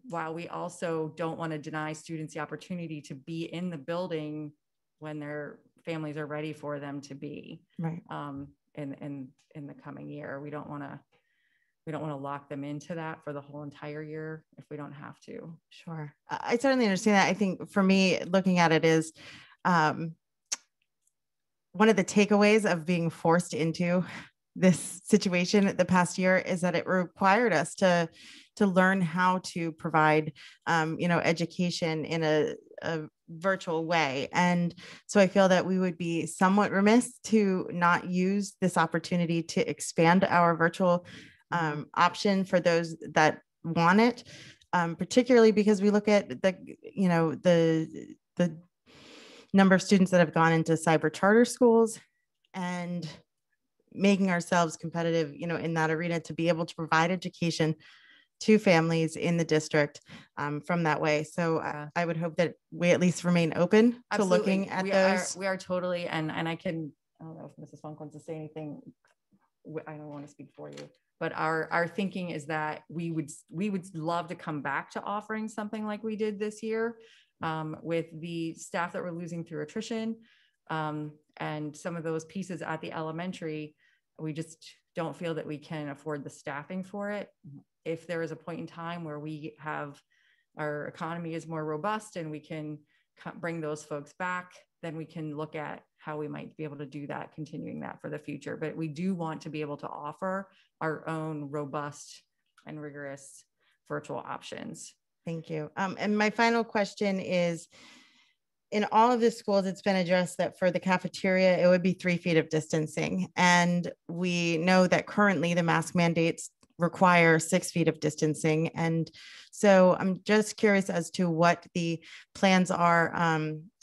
[SPEAKER 2] While we also don't want to deny students the opportunity to be in the building when their families are ready for them to be,
[SPEAKER 8] right,
[SPEAKER 2] in the coming year. We don't want to lock them into that for the whole entire year if we don't have to.
[SPEAKER 8] Sure, I certainly understand that. I think for me, looking at it is one of the takeaways of being forced into this situation the past year is that it required us to learn how to provide, education in a virtual way. And so I feel that we would be somewhat remiss to not use this opportunity to expand our virtual option for those that want it, particularly because we look at the number of students that have gone into cyber charter schools and making ourselves competitive, in that arena to be able to provide education to families in the district from that way. So I would hope that we at least remain open to looking at those.
[SPEAKER 2] We are totally, and I don't know if Mrs. Funk wants to say anything. I don't want to speak for you, but our thinking is that we would love to come back to offering something like we did this year with the staff that we're losing through attrition and some of those pieces at the elementary. We just don't feel that we can afford the staffing for it. If there is a point in time where our economy is more robust and we can bring those folks back, then we can look at how we might be able to do that, continuing that for the future. But we do want to be able to offer our own robust and rigorous virtual options.
[SPEAKER 8] Thank you. And my final question is, in all of the schools, it's been addressed that for the cafeteria, it would be 3 feet of distancing. And we know that currently the mask mandates require 6 feet of distancing. And so I'm just curious as to what the plans are,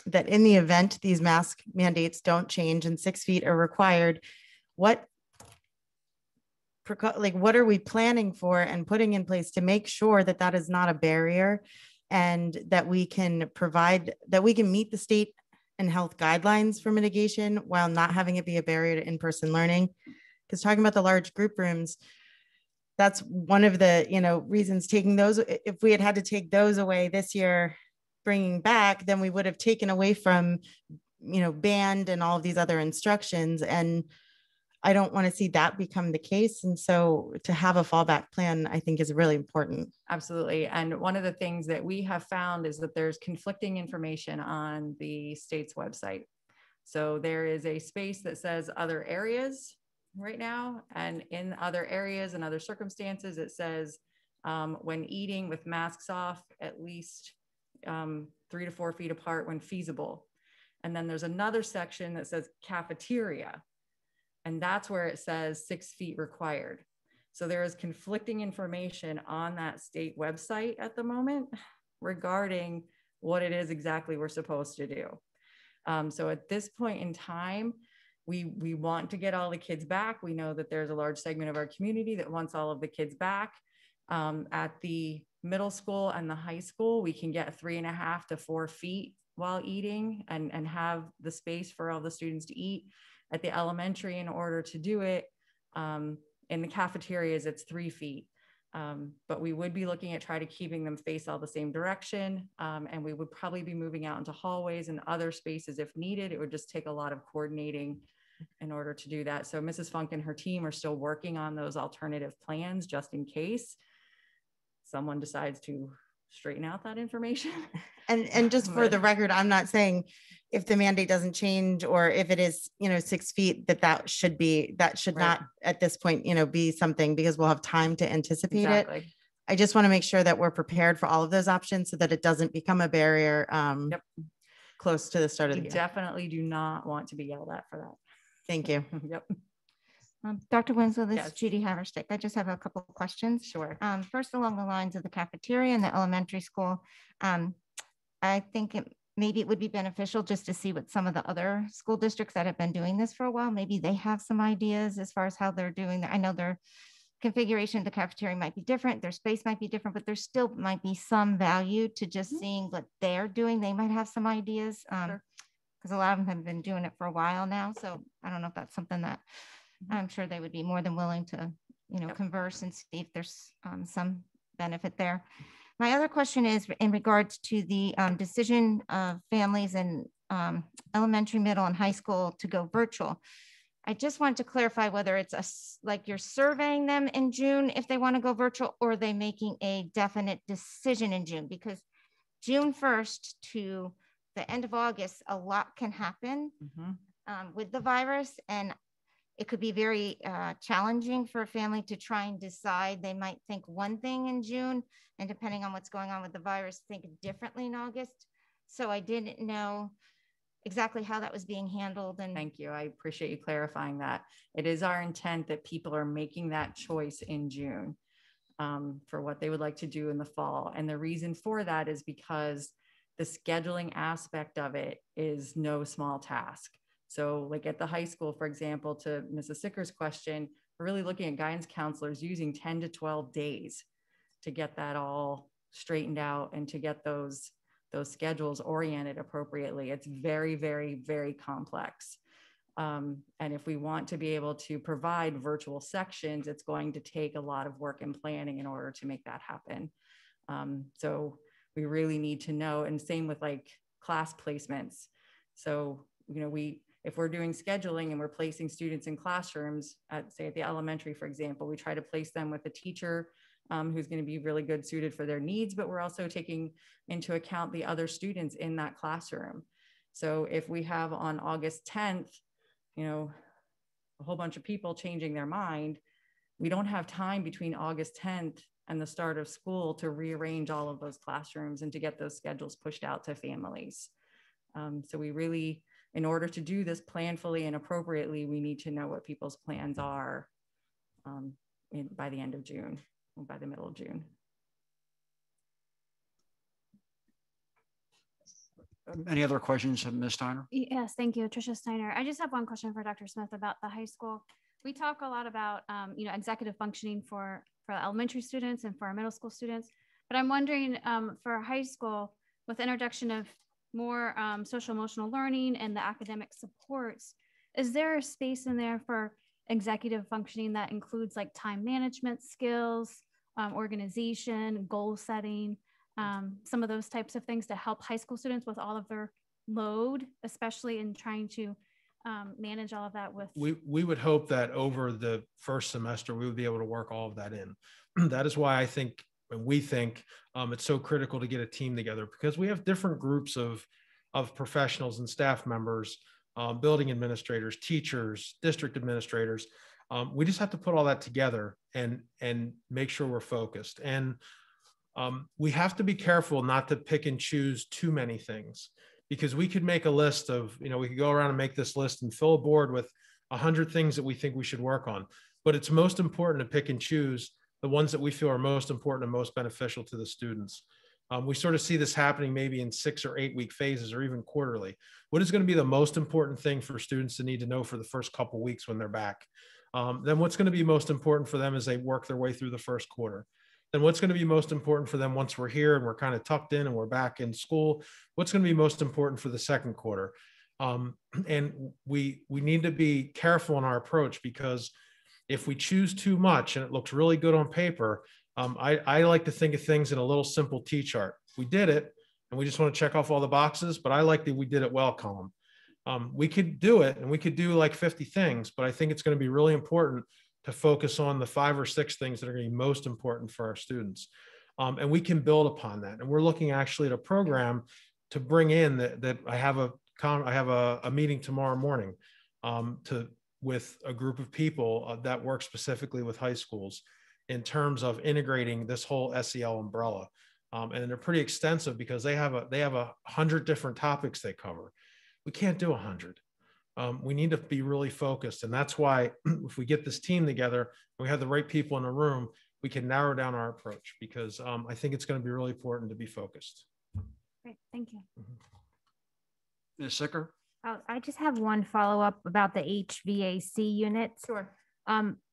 [SPEAKER 8] that in the event these mask mandates don't change and 6 feet are required, what are we planning for and putting in place to make sure that that is not a barrier, and that we can meet the state and health guidelines for mitigation while not having it be a barrier to in-person learning? Because talking about the large group rooms, that's one of the reasons taking those. If we had to take those away this year, bringing back, then we would have taken away from band and all of these other instructions. And I don't want to see that become the case. And so to have a fallback plan, I think, is really important.
[SPEAKER 2] Absolutely. And one of the things that we have found is that there's conflicting information on the state's website. So there is a space that says other areas right now. And in other areas and other circumstances, it says when eating with masks off, at least 3 to 4 feet apart when feasible. And then there's another section that says cafeteria. And that's where it says 6 feet required. So there is conflicting information on that state website at the moment regarding what it is exactly we're supposed to do. So at this point in time, we want to get all the kids back. We know that there's a large segment of our community that wants all of the kids back. At the middle school and the high school, we can get 3.5 to 4 feet while eating and have the space for all the students to eat. At the elementary, in order to do it, in the cafeterias, it's 3 feet. But we would be looking at trying to keeping them face all the same direction. And we would probably be moving out into hallways and other spaces if needed. It would just take a lot of coordinating in order to do that. So Mrs. Funk and her team are still working on those alternative plans just in case someone decides to straighten out that information.
[SPEAKER 8] And just for the record, I'm not saying if the mandate doesn't change or if it is, 6 feet, that should
[SPEAKER 2] Right.
[SPEAKER 8] not at this point, be something, because we'll have time to anticipate it.
[SPEAKER 2] Exactly.
[SPEAKER 8] I just want to make sure that we're prepared for all of those options so that it doesn't become a barrier
[SPEAKER 2] Yep.
[SPEAKER 8] close to the start of
[SPEAKER 2] We
[SPEAKER 8] the year.
[SPEAKER 2] definitely do not want to be yelled at for that.
[SPEAKER 8] Thank you.
[SPEAKER 2] Yep.
[SPEAKER 7] Dr. Winslow, this
[SPEAKER 2] Yes.
[SPEAKER 7] is Judy Haverstick. I just have a couple of questions.
[SPEAKER 2] Sure.
[SPEAKER 7] First, along the lines of the cafeteria in the elementary school, I think maybe it would be beneficial just to see what some of the other school districts that have been doing this for a while, maybe they have some ideas as far as how they're doing that. I know their configuration of the cafeteria might be different, their space might be different, but there still might be some value to just seeing what they're doing. They might have some ideas because a lot of them have been doing it for a while now. So I don't know if that's something that I'm sure they would be more than willing to, converse and see if there's some benefit there. My other question is in regards to the decision of families in elementary, middle, and high school to go virtual. I just wanted to clarify whether it's like you're surveying them in June if they want to go virtual, or are they making a definite decision in June? Because June 1st to the end of August, a lot can happen with the virus, and it could be very challenging for a family to try and decide. They might think one thing in June, and depending on what's going on with the virus, think differently in August. So I didn't know exactly how that was being handled. And
[SPEAKER 2] Thank you. I appreciate you clarifying that. It is our intent that people are making that choice in June for what they would like to do in the fall. And the reason for that is because the scheduling aspect of it is no small task. So like at the high school, for example, to Mrs. Sicker's question, we're really looking at guidance counselors using 10 to 12 days to get that all straightened out and to get those schedules oriented appropriately. It's very, very, very complex. And if we want to be able to provide virtual sections, it's going to take a lot of work and planning in order to make that happen. So we really need to know, and same with like class placements. So, if we're doing scheduling and we're placing students in classrooms at, say, at the elementary, for example, we try to place them with a teacher who's going to be really good suited for their needs, but we're also taking into account the other students in that classroom. So if we have on August 10th, a whole bunch of people changing their mind, we don't have time between August 10th and the start of school to rearrange all of those classrooms and to get those schedules pushed out to families. So we really, in order to do this planfully and appropriately, we need to know what people's plans are by the end of June, or by the middle of June.
[SPEAKER 1] Any other questions, Ms. Steiner?
[SPEAKER 9] Yes, thank you, Tricia Steiner. I just have one question for Dr. Smith about the high school. We talk a lot about, executive functioning for elementary students and for our middle school students, but I'm wondering for high school, with introduction of more social emotional learning and the academic supports, is there a space in there for executive functioning that includes like time management skills, organization, goal setting, some of those types of things to help high school students with all of their load, especially in trying to manage all of that with?
[SPEAKER 3] We would hope that over the first semester, we would be able to work all of that in. That is why I think, and we think it's so critical to get a team together, because we have different groups of professionals and staff members, building administrators, teachers, district administrators. We just have to put all that together and make sure we're focused. And we have to be careful not to pick and choose too many things, because we could make a list of, we could go around and make this list and fill a board with 100 things that we think we should work on. But it's most important to pick and choose the ones that we feel are most important and most beneficial to the students. We sort of see this happening maybe in 6 or 8 week phases or even quarterly. What is going to be the most important thing for students to need to know for the first couple of weeks when they're back? Then what's going to be most important for them as they work their way through the first quarter? then what's going to be most important for them once we're here and we're kind of tucked in and we're back in school? What's going to be most important for the second quarter? And we need to be careful in our approach, because if we choose too much and it looks really good on paper, I like to think of things in a little simple T-chart. We did it and we just want to check off all the boxes, but I like that we did it well column. We could do it and we could do like 50 things, but I think it's going to be really important to focus on the 5 or 6 things that are going to be most important for our students. And we can build upon that. And we're looking actually at a program to bring in that I have a meeting tomorrow morning with a group of people that work specifically with high schools in terms of integrating this whole SEL umbrella. And they're pretty extensive because they have 100 different topics they cover. We can't do 100. We need to be really focused. And that's why if we get this team together and we have the right people in the room, we can narrow down our approach, because I think it's going to be really important to be focused.
[SPEAKER 9] Great, thank you.
[SPEAKER 1] Ms. Sicker?
[SPEAKER 7] I just have one follow-up about the HVAC units.
[SPEAKER 2] Sure.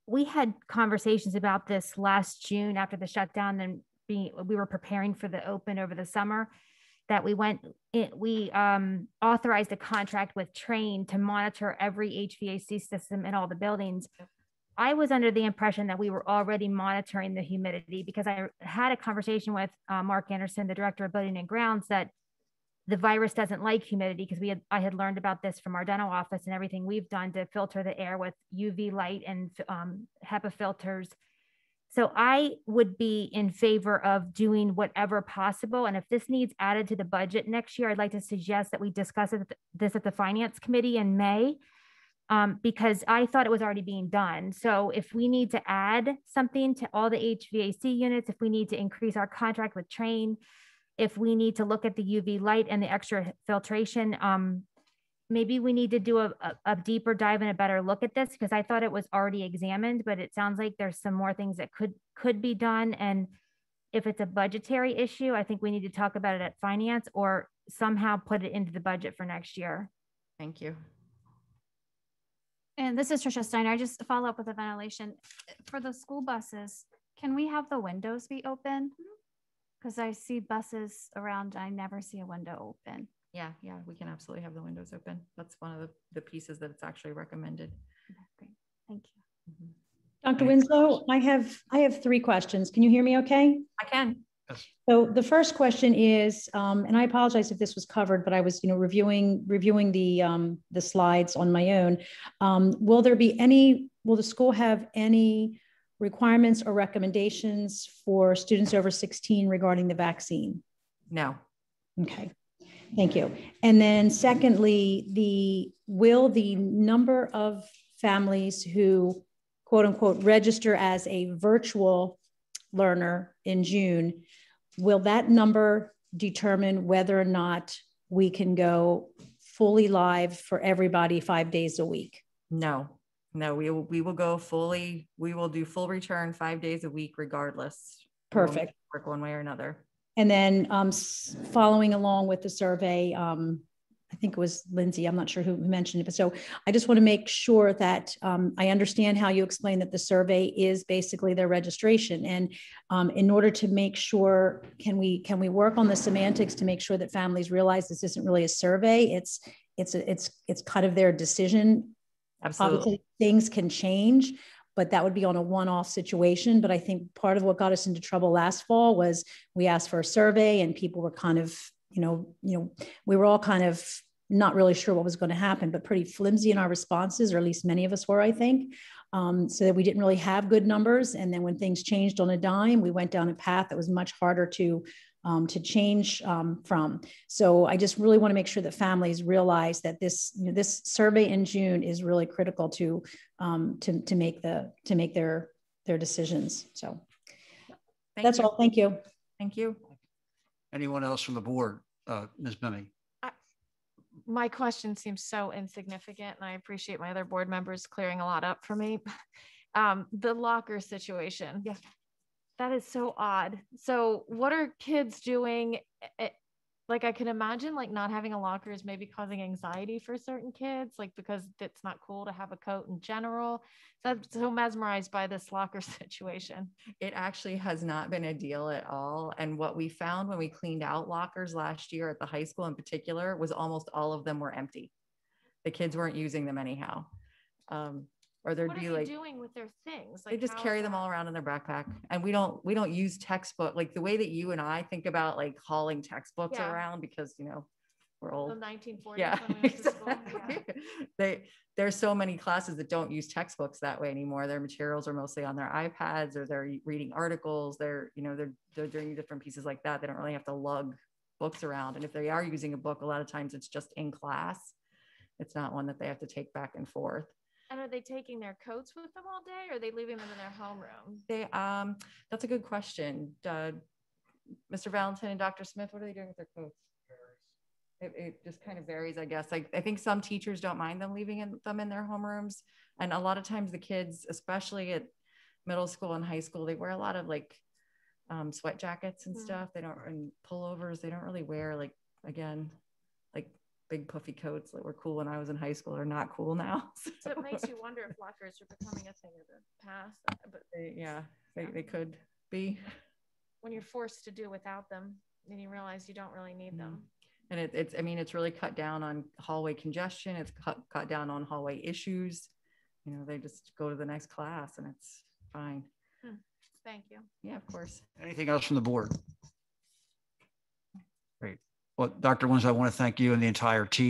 [SPEAKER 7] We had conversations about this last June after the shutdown, and we were preparing for the open over the summer, that we authorized a contract with Train to monitor every HVAC system in all the buildings. I was under the impression that we were already monitoring the humidity, because I had a conversation with Mark Anderson, the director of building and grounds, that the virus doesn't like humidity, because I had learned about this from our dental office and everything we've done to filter the air with UV light and HEPA filters. So I would be in favor of doing whatever possible. And if this needs added to the budget next year, I'd like to suggest that we discuss this at the finance committee in May, because I thought it was already being done. So if we need to add something to all the HVAC units, if we need to increase our contract with Train, if we need to look at the UV light and the extra filtration, maybe we need to do a deeper dive and a better look at this, because I thought it was already examined, but it sounds like there's some more things that could be done. And if it's a budgetary issue, I think we need to talk about it at finance or somehow put it into the budget for next year.
[SPEAKER 2] Thank you.
[SPEAKER 9] And this is Trisha Steiner. I just follow up with the ventilation. For the school buses, can we have the windows be open? Because I see buses around, I never see a window open.
[SPEAKER 2] Yeah, we can absolutely have the windows open. That's one of the pieces that it's actually recommended.
[SPEAKER 9] Okay, great. Thank you.
[SPEAKER 2] Mm-hmm.
[SPEAKER 6] Dr. Winslow, I have 3 questions. Can you hear me okay?
[SPEAKER 2] I can.
[SPEAKER 1] Yes.
[SPEAKER 6] So the first question is, and I apologize if this was covered, but I was, reviewing the slides on my own. Will the school have any requirements or recommendations for students over 16 regarding the vaccine?
[SPEAKER 2] No.
[SPEAKER 6] Okay. Thank you. And then secondly, will the number of families who quote unquote register as a virtual learner in June, will that number determine whether or not we can go fully live for everybody 5 days a week?
[SPEAKER 2] No, we will go fully, we will do full return 5 days a week regardless.
[SPEAKER 6] Perfect.
[SPEAKER 2] Work one way or another.
[SPEAKER 6] And then following along with the survey, I think it was Lindsay, I'm not sure who mentioned it, but so I just want to make sure that I understand how you explain that the survey is basically their registration. And in order to make sure, can we work on the semantics to make sure that families realize this isn't really a survey? It's kind of their decision.
[SPEAKER 2] Absolutely.
[SPEAKER 6] Obviously, things can change, but that would be on a one-off situation. But I think part of what got us into trouble last fall was we asked for a survey and people were kind of, we were all kind of not really sure what was going to happen, but pretty flimsy in our responses, or at least many of us were, I think, so that we didn't really have good numbers. And then when things changed on a dime, we went down a path that was much harder to change from. So I just really want to make sure that families realize that this survey in June is really critical to make their decisions. So that's all. Thank you.
[SPEAKER 2] Thank you.
[SPEAKER 1] Anyone else from the board? Ms. Bimmy?
[SPEAKER 10] My question seems so insignificant, and I appreciate my other board members clearing a lot up for me. The locker situation.
[SPEAKER 2] Yeah.
[SPEAKER 10] That is so odd. So what are kids doing Like I can imagine like not having a locker is maybe causing anxiety for certain kids, like because it's not cool to have a coat in general. So I'm so mesmerized by this locker situation.
[SPEAKER 2] It actually has not been a deal at all. And what we found when we cleaned out lockers last year at the high school in particular was almost all of them were empty. The kids weren't using them anyhow. Or there'd
[SPEAKER 10] What are
[SPEAKER 2] be
[SPEAKER 10] they
[SPEAKER 2] like,
[SPEAKER 10] doing with their things?
[SPEAKER 2] they
[SPEAKER 10] Like
[SPEAKER 2] just
[SPEAKER 10] how
[SPEAKER 2] carry
[SPEAKER 10] is
[SPEAKER 2] them
[SPEAKER 10] that-
[SPEAKER 2] all around in their backpack. And we don't use textbook, like the way that you and I think about like hauling textbooks
[SPEAKER 10] Yeah.
[SPEAKER 2] around because, you know, we're
[SPEAKER 10] the
[SPEAKER 2] old.
[SPEAKER 10] 1940s
[SPEAKER 2] Yeah,
[SPEAKER 10] when we went to school? Yeah.
[SPEAKER 2] there's so many classes that don't use textbooks that way anymore. Their materials are mostly on their iPads or they're reading articles. They're doing different pieces like that. They don't really have to lug books around. And if they are using a book, a lot of times it's just in class. It's not one that they have to take back and forth.
[SPEAKER 10] And are they taking their coats with them all day or are they leaving them in their homeroom?
[SPEAKER 2] That's a good question. Mr. Valentin and Dr. Smith, what are they doing with their coats? It just kind of varies, I guess. I think some teachers don't mind them leaving them in their homerooms. And a lot of times the kids, especially at middle school and high school, they wear a lot of like sweat jackets and stuff. They don't, and pullovers, they don't really wear like, again, like big puffy coats that were cool when I was in high school are not cool now.
[SPEAKER 10] So it makes you wonder if lockers are becoming a thing of the past. But
[SPEAKER 2] They could be.
[SPEAKER 10] when you're forced to do without them, then you realize you don't really need them.
[SPEAKER 2] And it's really cut down on hallway congestion. It's cut down on hallway issues. You know, they just go to the next class and it's fine.
[SPEAKER 10] Thank you.
[SPEAKER 2] Yeah, of course.
[SPEAKER 1] Anything else from the board? Great. Well, Dr. Winslow, I want to thank you and the entire team.